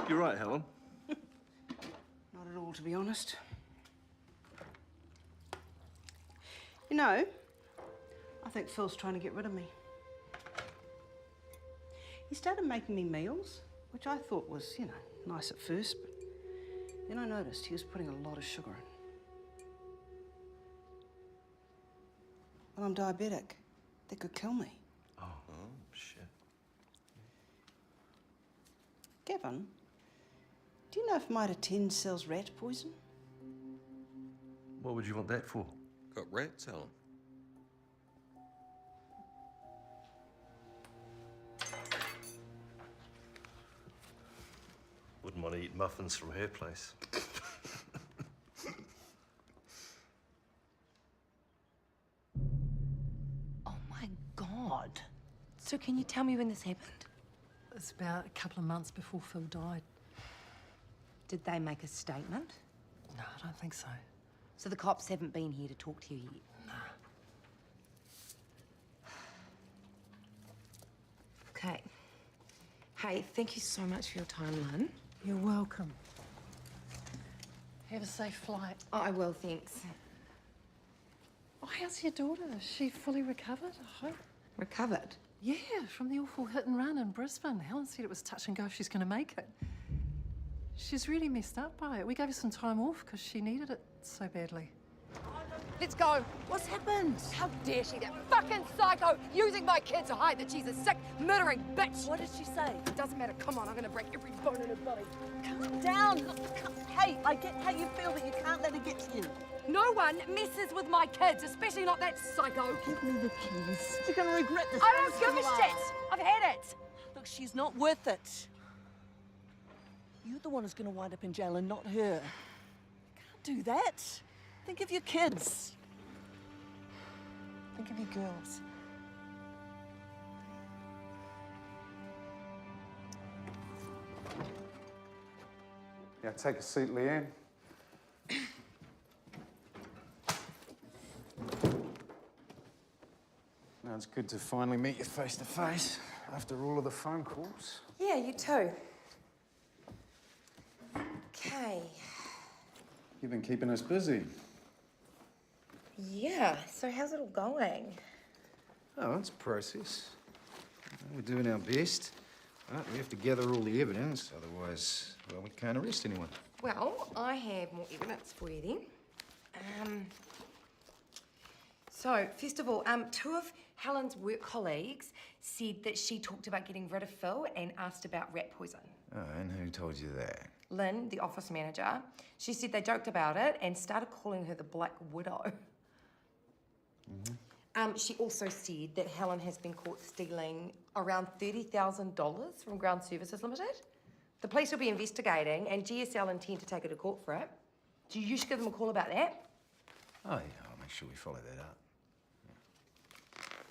You're right, Helen. Not at all, to be honest. You know, I think Phil's trying to get rid of me. He started making me meals, which I thought was, you know, nice at first, but then I noticed he was putting a lot of sugar in. Well, I'm diabetic. That could kill me. Oh, shit. Gavin, do you know if Mitre-10 sells rat poison? What would you want that for? Got rats, Helen. Wouldn't want to eat muffins from her place. Oh my God. So can you tell me when this happened? It's about a couple of months before Phil died. Did they make a statement? No, I don't think so. So the cops haven't been here to talk to you yet? No. Okay. Hey, thank you so much for your time, Lynn. You're welcome. Have a safe flight. Oh, I will, thanks. Oh, how's your daughter? Is she fully recovered, I hope? Recovered? Yeah, from the awful hit and run in Brisbane. Helen said it was touch and go if she's going to make it. She's really messed up by it. We gave her some time off because she needed it so badly. Let's go. What's happened? How dare she, that fucking psycho, using my kid to hide that she's a sick, murdering bitch. What did she say? It doesn't matter. Come on, I'm gonna break every bone in her body. Calm down. Look, hey, I get how you feel, but you can't let her get to you. No one messes with my kids, especially not that psycho. Give me the keys. You're gonna regret this. I don't give a shit. I've had it. Look, she's not worth it. You're the one who's gonna wind up in jail and not her. You can't do that. Think of your kids. Think of your girls. Yeah, take a seat, Leanne. Now, it's good to finally meet you face to face after all of the phone calls. Yeah, you too. Okay. You've been keeping us busy. Yeah, so how's it all going? Oh, it's a process. We're doing our best. But we have to gather all the evidence, otherwise, well, we can't arrest anyone. Well, I have more evidence for you then. So, first of all, two of Helen's work colleagues said that she talked about getting rid of Phil and asked about rat poison. Oh, and who told you that? Lynn, the office manager, she said they joked about it and started calling her the Black Widow. She also said that Helen has been caught stealing around $30,000 from Ground Services Limited. The police will be investigating and GSL intend to take her to court for it. So you should give them a call about that. Oh, yeah, I'll make sure we follow that up.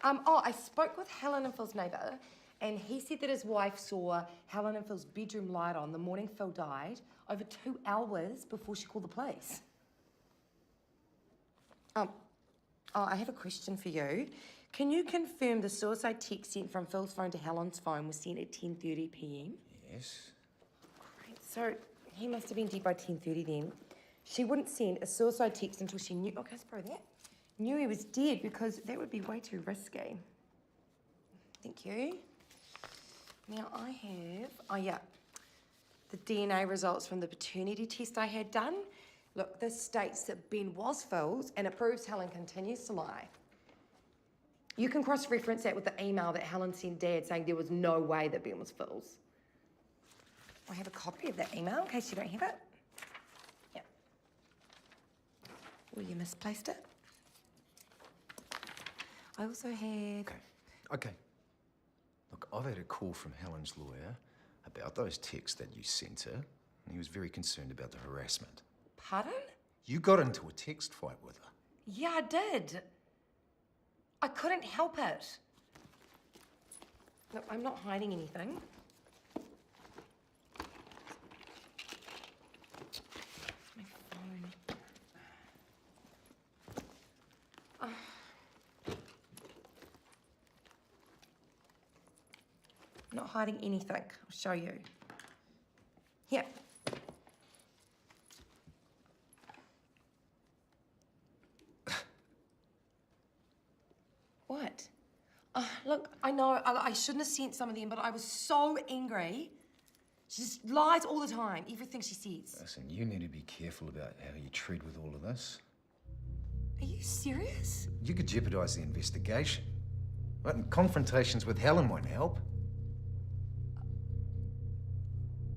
I spoke with Helen and Phil's neighbour, and he said that his wife saw Helen and Phil's bedroom light on the morning Phil died, over 2 hours before she called the police. I have a question for you. Can you confirm the suicide text sent from Phil's phone to Helen's phone was sent at 10:30 p.m? Yes. Great. So he must have been dead by 10:30 then. She wouldn't send a suicide text until she knew. Okay, let's borrow that. Knew he was dead because that would be way too risky. Thank you. Now I have, the DNA results from the paternity test I had done. Look, this states that Ben was Phil's and it proves Helen continues to lie. You can cross-reference that with the email that Helen sent Dad saying there was no way that Ben was Phil's. I have a copy of that email in case you don't have it. Yeah. Well, you misplaced it. I also have... Okay. Look, I've had a call from Helen's lawyer about those texts that you sent her, and he was very concerned about the harassment. Pardon? You got into a text fight with her. Yeah, I did. I couldn't help it. Look, I'm not hiding anything. My phone. I'm not hiding anything. I'll show you. Here. What? Look, I know I shouldn't have sent some of them, but I was so angry. She just lies all the time, everything she says. Listen, you need to be careful about how you tread with all of this. Are you serious? You could jeopardise the investigation. Right? And confrontations with Helen won't help.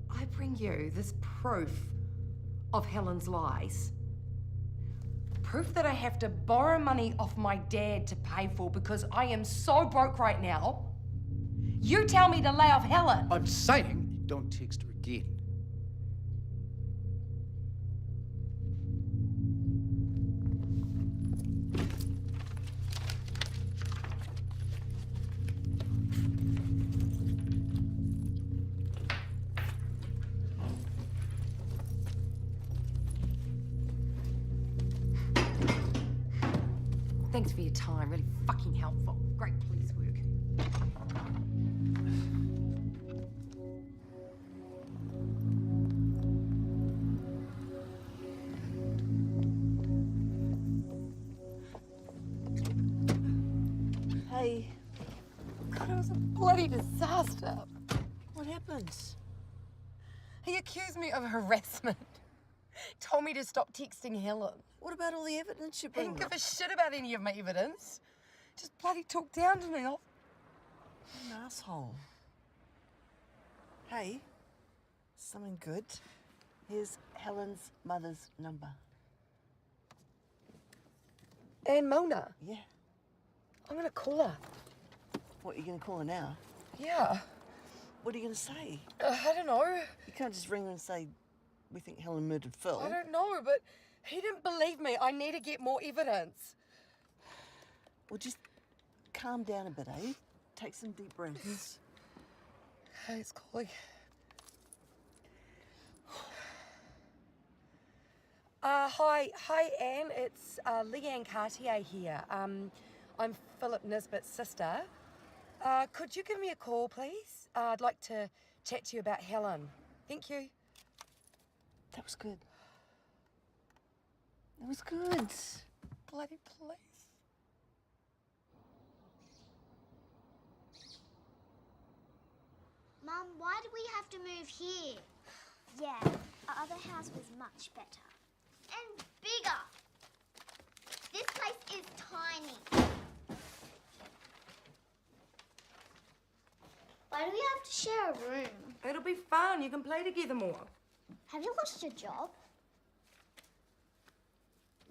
I bring you this proof of Helen's lies. Proof that I have to borrow money off my dad to pay for because I am so broke right now. You tell me to lay off Helen. I'm saying you don't text her again. Thanks for your time, really fucking helpful. Great police work. Hey, God, it was a bloody disaster. what happened? He accused me of harassment. Told me to stop texting Helen. What about all the evidence you He bring? didn't give a shit about any of my evidence. Just bloody talked down to me. What an asshole. Hey, something good. Here's Helen's mother's number. And Mona. Yeah. I'm gonna call her. What, you gonna call her now? Yeah. What are you gonna say? I don't know. You can't just ring her and say, we think Helen murdered Phil. I don't know, but he didn't believe me. I need to get more evidence. Well, just calm down a bit, eh? Take some deep breaths. Hey, it's calling. Hi, Anne. It's Leanne Cartier here. I'm Philip Nisbet's sister. Could you give me a call, please? I'd like to chat to you about Helen. Thank you. That was good. That was good. Bloody police. Mum, why do we have to move here? Yeah, our other house was much better. And bigger. This place is tiny. Why do we have to share a room? It'll be fun. You can play together more. Have you lost your job?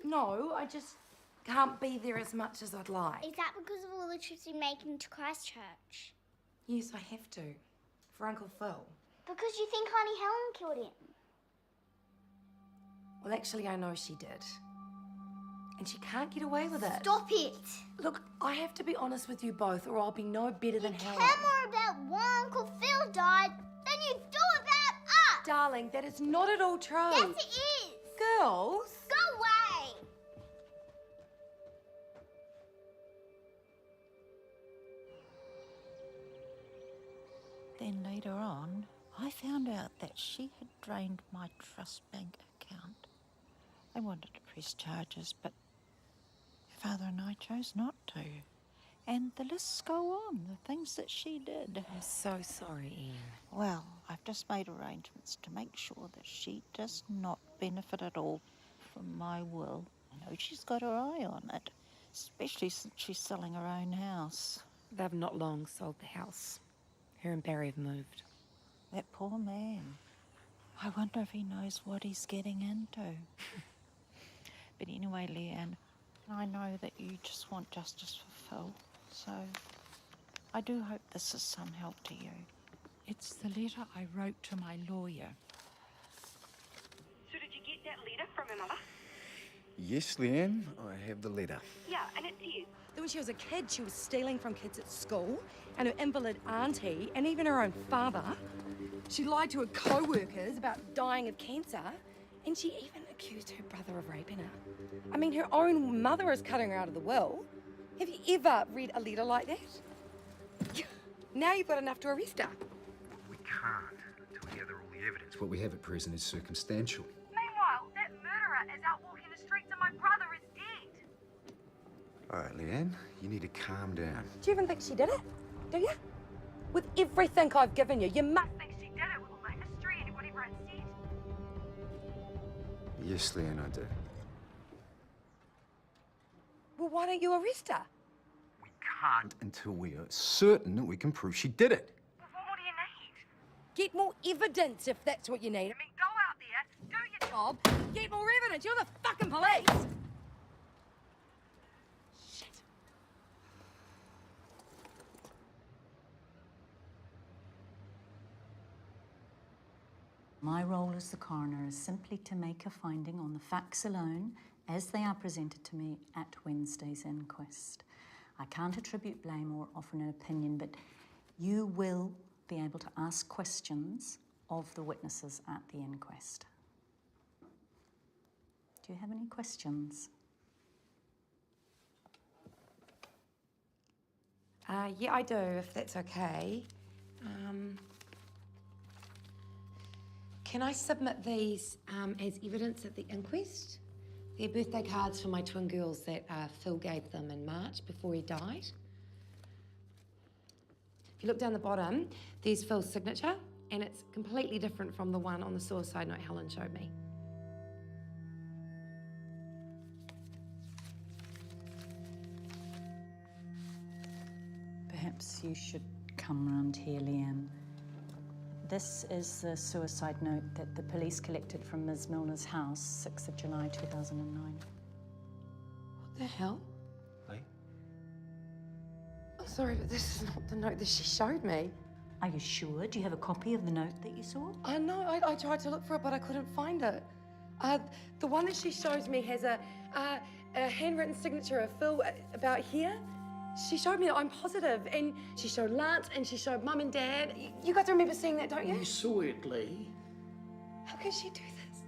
No, I just can't be there as much as I'd like. Is that because of all the trips you make into Christchurch? Yes, I have to. For Uncle Phil. Because you think Auntie Helen killed him? Well, actually, I know she did. And she can't get away with it. Stop it! Look, I have to be honest with you both, or I'll be no better than Helen. Care more about why Uncle Phil died than you do about us! Darling, that is not at all true. Yes, it is! Girls! Go away! Then later on, I found out that she had drained my trust bank account. I wanted to press charges, but her father and I chose not to. And the lists go on, the things that she did. I'm so sorry, Ian. Well, I've just made arrangements to make sure that she does not benefit at all from my will. I know she's got her eye on it, especially since she's selling her own house. They've not long sold the house. Her and Barry have moved. That poor man. I wonder if he knows what he's getting into. But anyway, Leanne, I know that you just want justice for Phil, so I do hope this is some help to you. It's the letter I wrote to my lawyer. So did you get that letter from her mother? Yes, Leanne, I have the letter. Yeah, and it says... That when she was a kid, she was stealing from kids at school, and her invalid auntie, and even her own father. She lied to her co-workers about dying of cancer, and she even accused her brother of raping her. I mean, her own mother is cutting her out of the will. Have you ever read a letter like that? Now you've got enough to arrest her. We can't until we gather all the evidence. What we have at present is circumstantial. Meanwhile, that murderer is out walking the streets and my brother is dead. All right, Leanne, you need to calm down. Do you even think she did it? Do you? With everything I've given you, you must think She did it with all my history and whatever I said. Yes, Leanne, I do. Well, why don't you arrest her? Can't until we are certain that we can prove she did it. Well, what do you need? Get more evidence if that's what you need. I mean, go out there, do your Job, get more evidence. You're the fucking police. My role as the coroner is simply to make a finding on the facts alone as they are presented to me at Wednesday's inquest. I can't attribute blame or offer an opinion, but you will be able to ask questions of the witnesses at the inquest. Do you have any questions? Yeah, I do, if that's okay. Can I submit these as evidence at the inquest? They're birthday cards for my twin girls that Phil gave them in March before he died. If you look down the bottom, there's Phil's signature, and it's completely different from the one on the suicide note Helen showed me. Perhaps you should come round here, Leanne. This is the suicide note that the police collected from Ms. Milner's house, 6th of July 2009. What the hell? Hey? Oh, sorry, but this is not the note that she showed me. Are you sure? Do you have a copy of the note that you saw? I know, I tried to look for it, but I couldn't find it. The one that she shows me has a handwritten signature of Phil about here. She showed me, I'm positive, and she showed Lance, and she showed Mum and Dad. You guys remember seeing that, don't you? We saw it, Lee. How can she do this?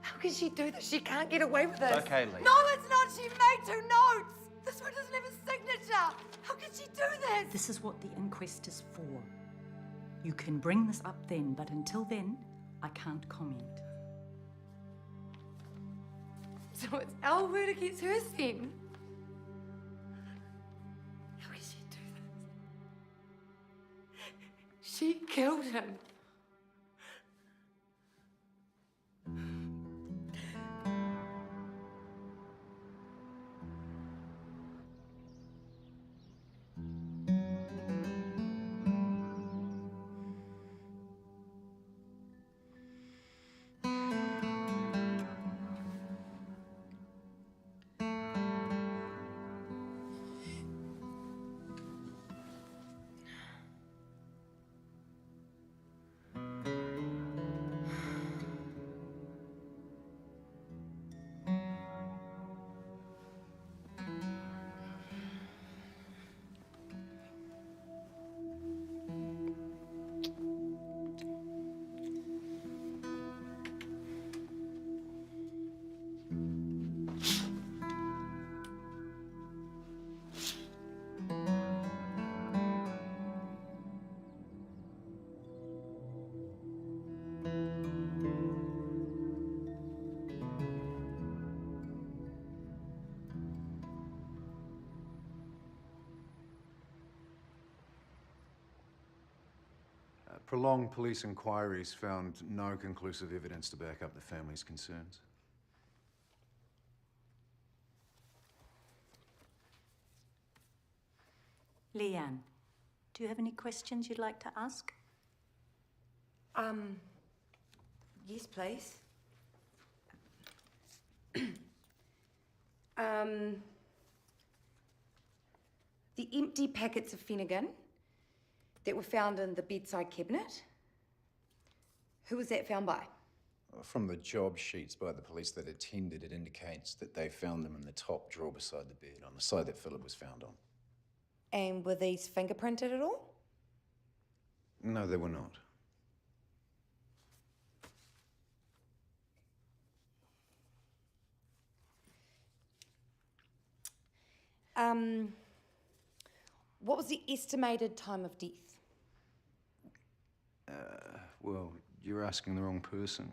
How can she do this? She can't get away with this. Okay, Lee. No, it's not. She made 2 notes. This one doesn't have a signature. How can she do this? This is what the inquest is for. You can bring this up then, but until then, I can't comment. So it's our word against hers then? How can she do this? She killed him. Prolonged police inquiries found no conclusive evidence to back up the family's concerns. Leanne, do you have any questions you'd like to ask? Yes, please. The empty packets of Finnegan that were found in the bedside cabinet, who was that found by? From the job sheets by the police that attended, it indicates that they found them in the top drawer beside the bed, on the side that Philip was found on. And were these fingerprinted at all? No, they were not. What was the estimated time of death? Well, you're asking the wrong person.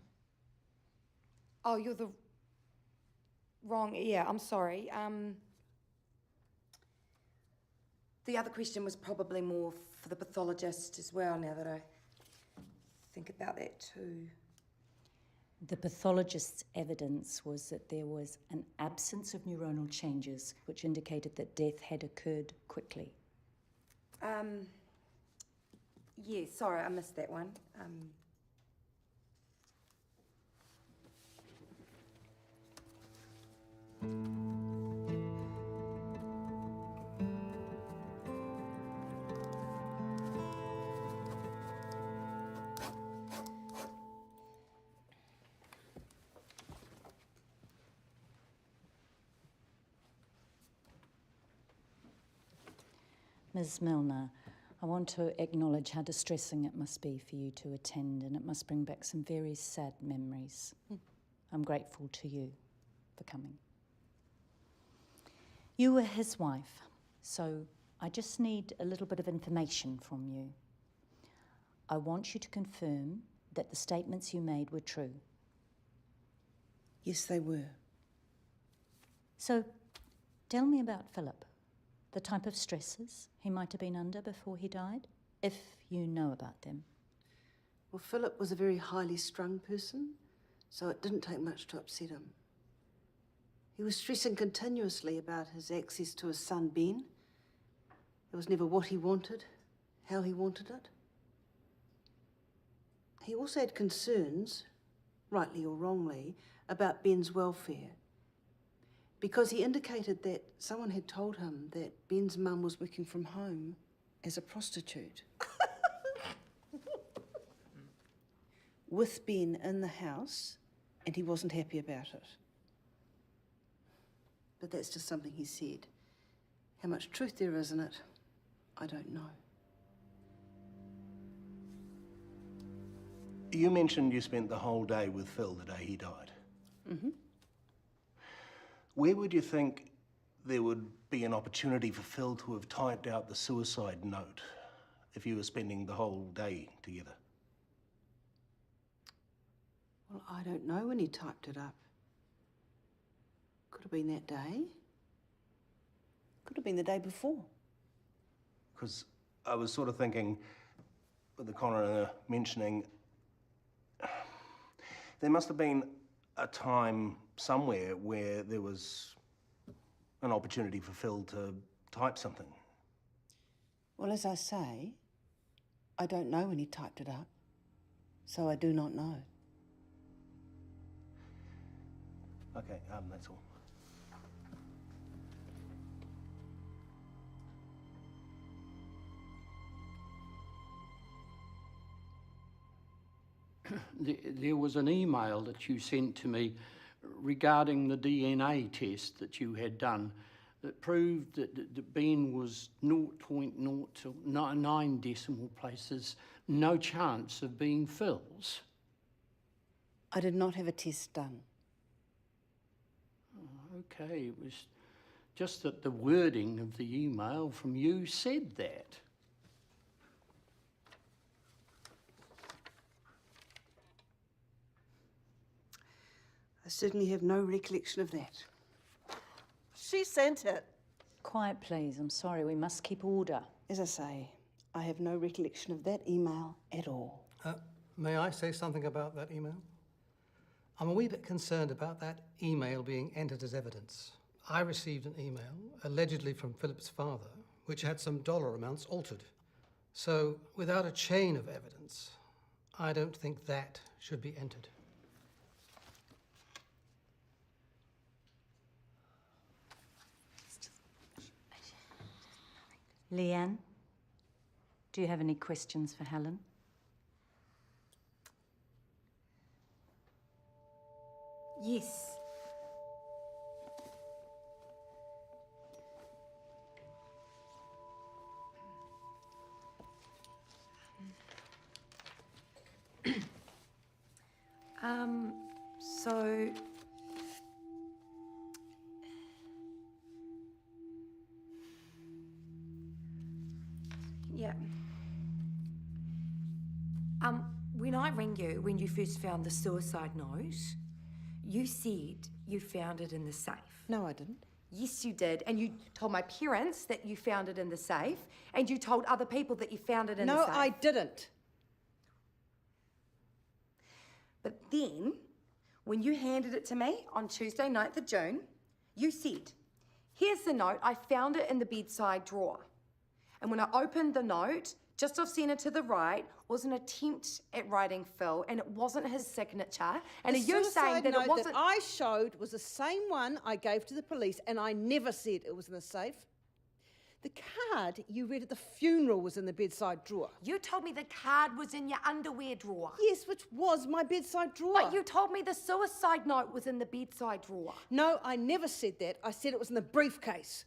Oh, you're the wrong, yeah, I'm sorry. The other question was probably more for the pathologist as well, now that I think about that too. The pathologist's evidence was that there was an absence of neuronal changes, which indicated that death had occurred quickly. Yeah, sorry, I missed that one. Ms. Milner, I want to acknowledge how distressing it must be for you to attend, and it must bring back some very sad memories. I'm grateful to you for coming. You were his wife, so I just need a little bit of information from you. I want you to confirm that the statements you made were true. Yes, they were. So, tell me about Philip. The type of stresses he might have been under before he died, if you know about them. Well, Philip was a very highly strung person, so it didn't take much to upset him. He was stressing continuously about his access to his son, Ben. It was never what he wanted, how he wanted it. He also had concerns, rightly or wrongly, about Ben's welfare, because he indicated that someone had told him that Ben's mum was working from home as a prostitute. With Ben in the house, and he wasn't happy about it. But that's just something he said. How much truth there is in it, I don't know. You mentioned you spent the whole day with Phil the day he died. Mm-hmm. Where would you think there would be an opportunity for Phil to have typed out the suicide note if you were spending the whole day together? Well, I don't know when he typed it up. Could have been that day. Could have been the day before. Because I was sort of thinking, with the coroner mentioning, there must have been a time somewhere where there was an opportunity for Phil to type something. Well, as I say, I don't know when he typed it up, so I do not know. Okay, that's all. There was an email that you sent to me regarding the DNA test that you had done that proved that Ben was 0.009 decimal places, no chance of being Phil's. I did not have a test done. Oh, okay, it was just that the wording of the email from you said that. I certainly have no recollection of that. She sent it. Quiet, please. I'm sorry. We must keep order. As I say, I have no recollection of that email at all. May I say something about that email? I'm a wee bit concerned about that email being entered as evidence. I received an email, allegedly from Philip's father, which had some dollar amounts altered. So, without a chain of evidence, I don't think that should be entered. Leanne, do you have any questions for Helen? Yes. So yeah. When I rang you, when you first found the suicide note, you said you found it in the safe. No, I didn't. Yes, you did. And you told my parents that you found it in the safe, and you told other people that you found it in the No, safe. I didn't. But then, when you handed it to me on Tuesday, 9th of June, you said, here's the note, I found it in the bedside drawer. And when I opened the note, just off centre to the right was an attempt at writing Phil, and it wasn't his signature. And The are you saying suicide that note it wasn't... that I showed was the same one I gave to the police, and I never said it was in the safe. The card you read at the funeral was in the bedside drawer. You told me the card was in your underwear drawer. Yes, which was my bedside drawer. But you told me the suicide note was in the bedside drawer. No, I never said that. I said it was in the briefcase.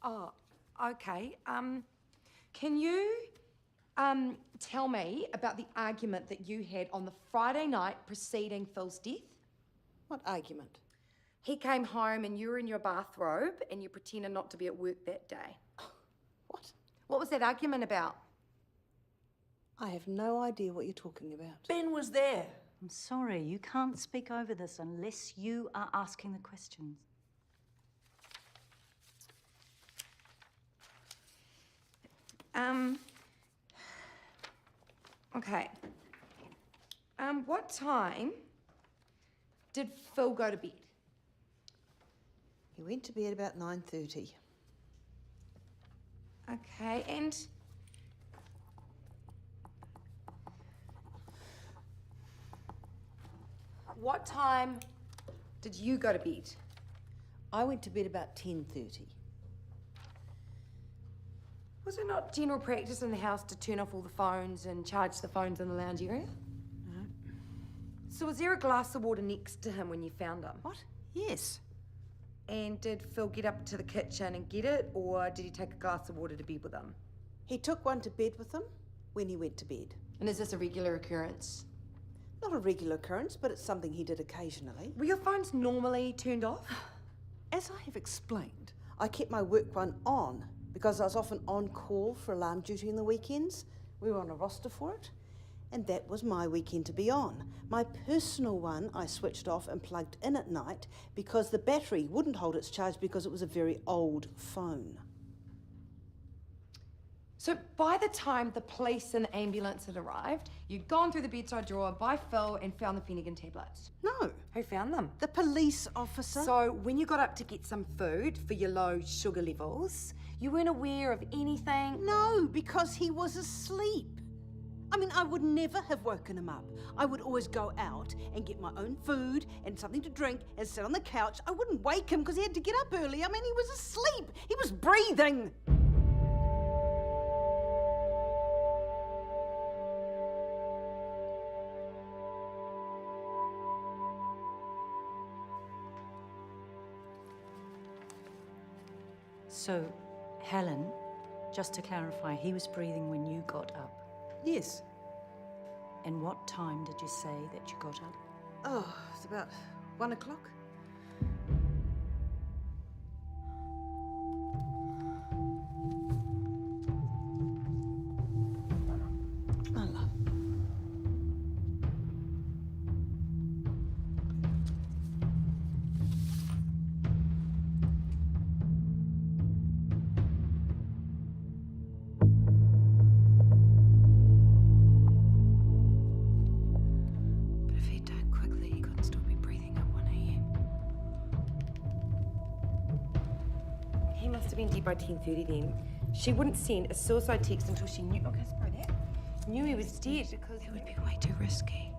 Oh, okay. Can you tell me about the argument that you had on the Friday night preceding Phil's death? What argument? He came home and you were in your bathrobe and you pretended not to be at work that day. What? What was that argument about? I have no idea what you're talking about. Ben was there. I'm sorry, you can't speak over this unless you are asking the questions. Okay. What time did Phil go to bed? He went to bed about 9:30. Okay, and what time did you go to bed? I went to bed about 10:30. Was it not general practice in the house to turn off all the phones and charge the phones in the lounge area? No. So was there a glass of water next to him when you found him? What? Yes. And did Phil get up to the kitchen and get it, or did he take a glass of water to bed with him? He took one to bed with him when he went to bed. And is this a regular occurrence? Not a regular occurrence, but it's something he did occasionally. Were your phones normally turned off? As I have explained, I kept my work one on because I was often on call for alarm duty in the weekends. We were on a roster for it, and that was my weekend to be on. My personal one I switched off and plugged in at night because the battery wouldn't hold its charge because it was a very old phone. So by the time the police and the ambulance had arrived, you'd gone through the bedside drawer by Phil and found the Finnegan tablets. No. Who found them? The police officer. So when you got up to get some food for your low sugar levels, you weren't aware of anything? No, because he was asleep. I mean, I would never have woken him up. I would always go out and get my own food and something to drink and sit on the couch. I wouldn't wake him because he had to get up early. I mean, he was asleep. He was breathing. So, Helen, just to clarify, he was breathing when you got up? Yes. And what time did you say that you got up? Oh, it's about 1 o'clock. But if he died quickly, he couldn't still be breathing at 1 a.m. He must have been dead by 10:30 then. She wouldn't send a suicide text until she knew. Okay, sorry that. Knew he was dead because it would be way too risky.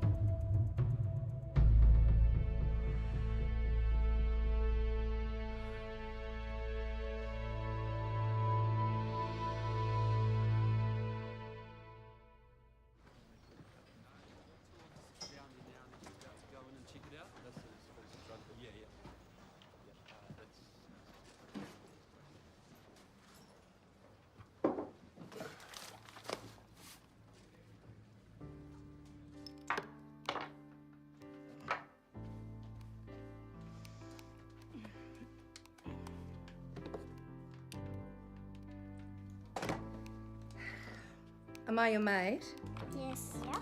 Am I your maid? Yes. Yep.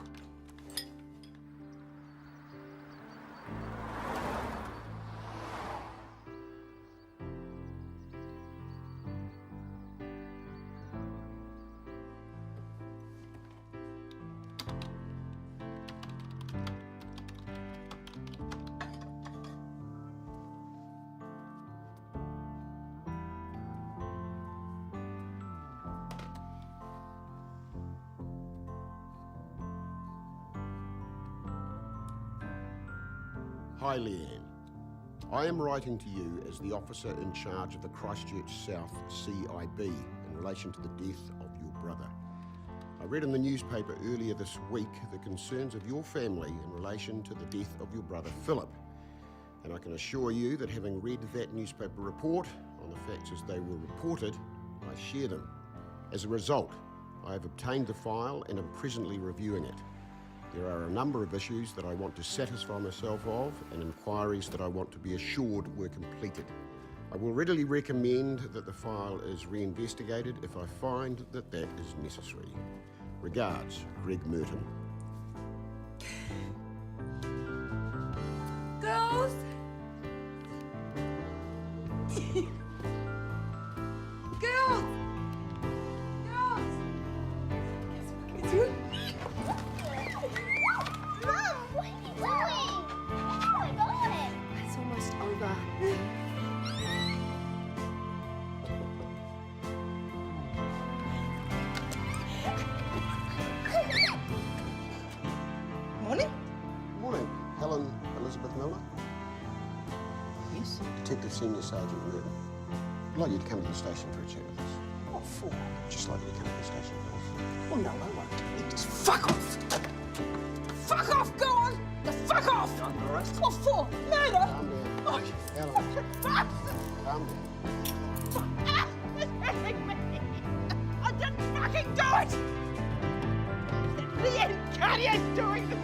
Hi, Leanne. I am writing to you as the officer in charge of the Christchurch South CIB in relation to the death of your brother. I read in the newspaper earlier this week the concerns of your family in relation to the death of your brother Philip. And I can assure you that having read that newspaper report on the facts as they were reported, I share them. As a result, I have obtained the file and am presently reviewing it. There are a number of issues that I want to satisfy myself of and inquiries that I want to be assured were completed. I will readily recommend that the file is reinvestigated if I find that that is necessary. Regards, Greg Merton. Girls! Girls! Girls! Mum, what are you doing? What's going on? It's almost over. Morning. Morning. Helen Elizabeth Miller? Yes? Detective Senior Sergeant Merton. I'd like you to come to the station for a chat with us. What for? Just like you to come to the station, please. Oh, no, I won't. You just fuck off! Fuck off, go on! You fuck off! What for? Murder? Calm down. Oh, you Helen. fucking bastard! Calm down. I didn't fucking do it! Leanne Cartier's doing this!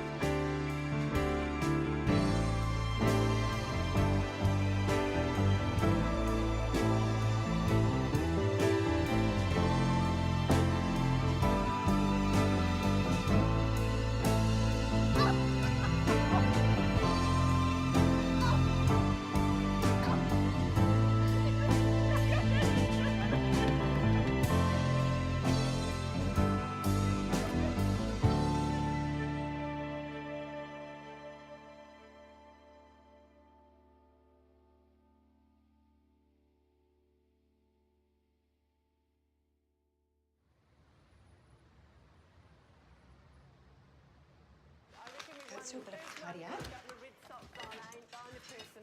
That's your bit of cardio.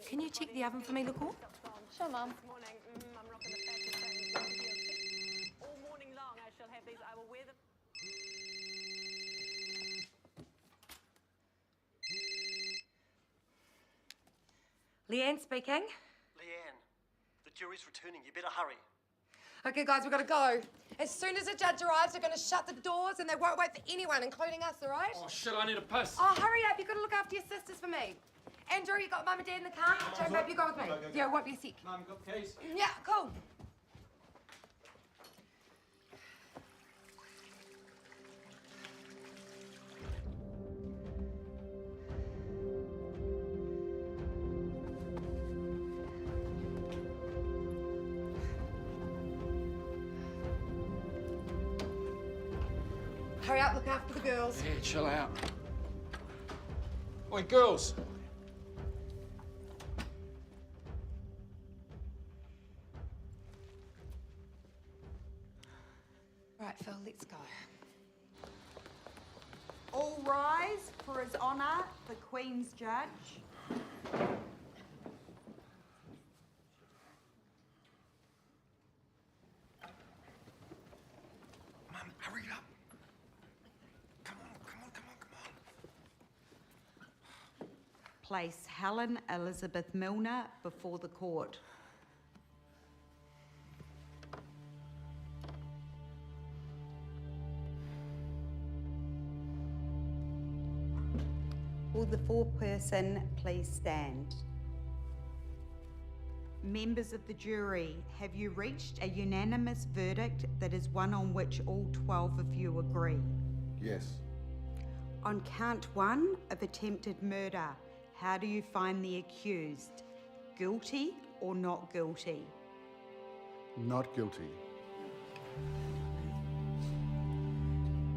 Can you check the oven for me, Luko? Sure, Mum. All morning long I shall have these. I will wear them. Leanne speaking. Leanne, the jury's returning. You better hurry. Okay, guys, we've got to go. As soon as the judge arrives, they're going to shut the doors and they won't wait for anyone, including us, all right? Oh, shit, I need a piss. Oh, hurry up. You've got to look after your sisters for me. Andrew, you got Mum and Dad in the car? Jane, babe, you go with me. Yeah, it won't be a sec. Mum, got keys? Yeah, cool. Hurry up, look after the girls. Yeah, chill out. Oi, girls. Right, Phil, let's go. All rise for His Honour, the Queen's Judge. Mum, hurry up. Place Helen Elizabeth Milner before the court. Will the foreperson please stand? Members of the jury, have you reached a unanimous verdict that is one on which all 12 of you agree? Yes. On count 1 of attempted murder, how do you find the accused? Guilty or not guilty? Not guilty.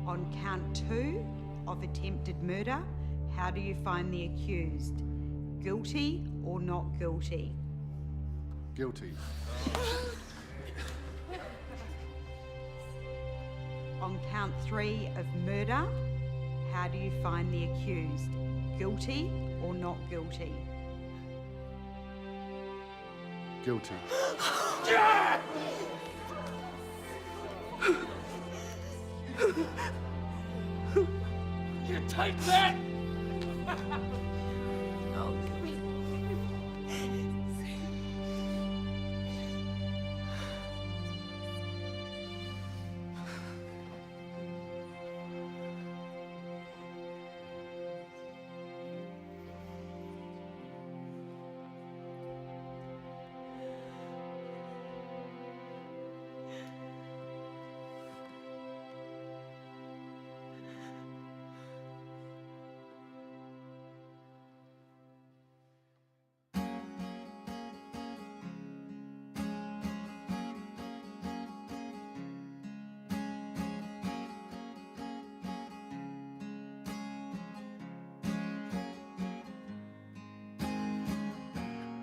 On count 2 of attempted murder, how do you find the accused? Guilty or not guilty? Guilty. On count 3 of murder, how do you find the accused? Guilty or not guilty? Guilty. You take that!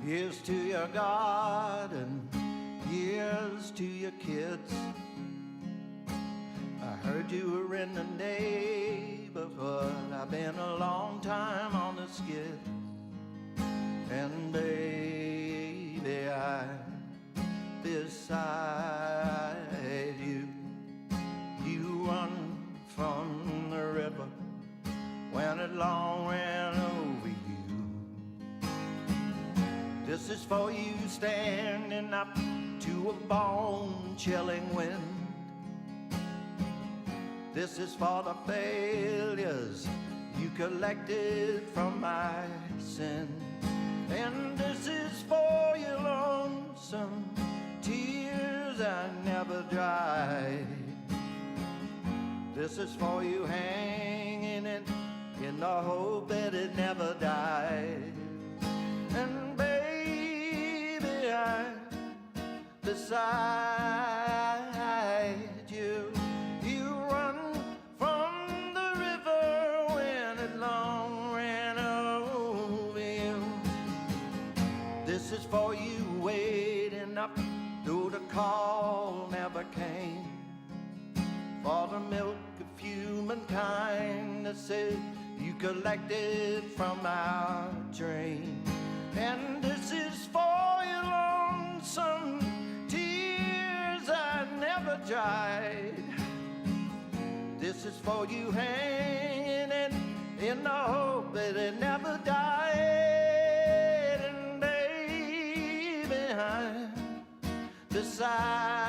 Here's to your garden, here's to your kids. I heard you were in the neighborhood. I've been a long time on the skid. And baby, I'm beside you. You run from the river when it long ran over you. This is for you standing up to a bone-chilling wind. This is for the failures you collected from my sin. And this is for your lonesome tears I never dried. This is for you hanging in the hope that it never died. And baby, I'm beside you. You run from the river when it long ran over you. This is for you waiting up though the call never came. For the milk of humankind that said you collected from our drain. And this is for your lonesome tears I never dried. This is for you hanging in the hope that it never died. And baby, I'm beside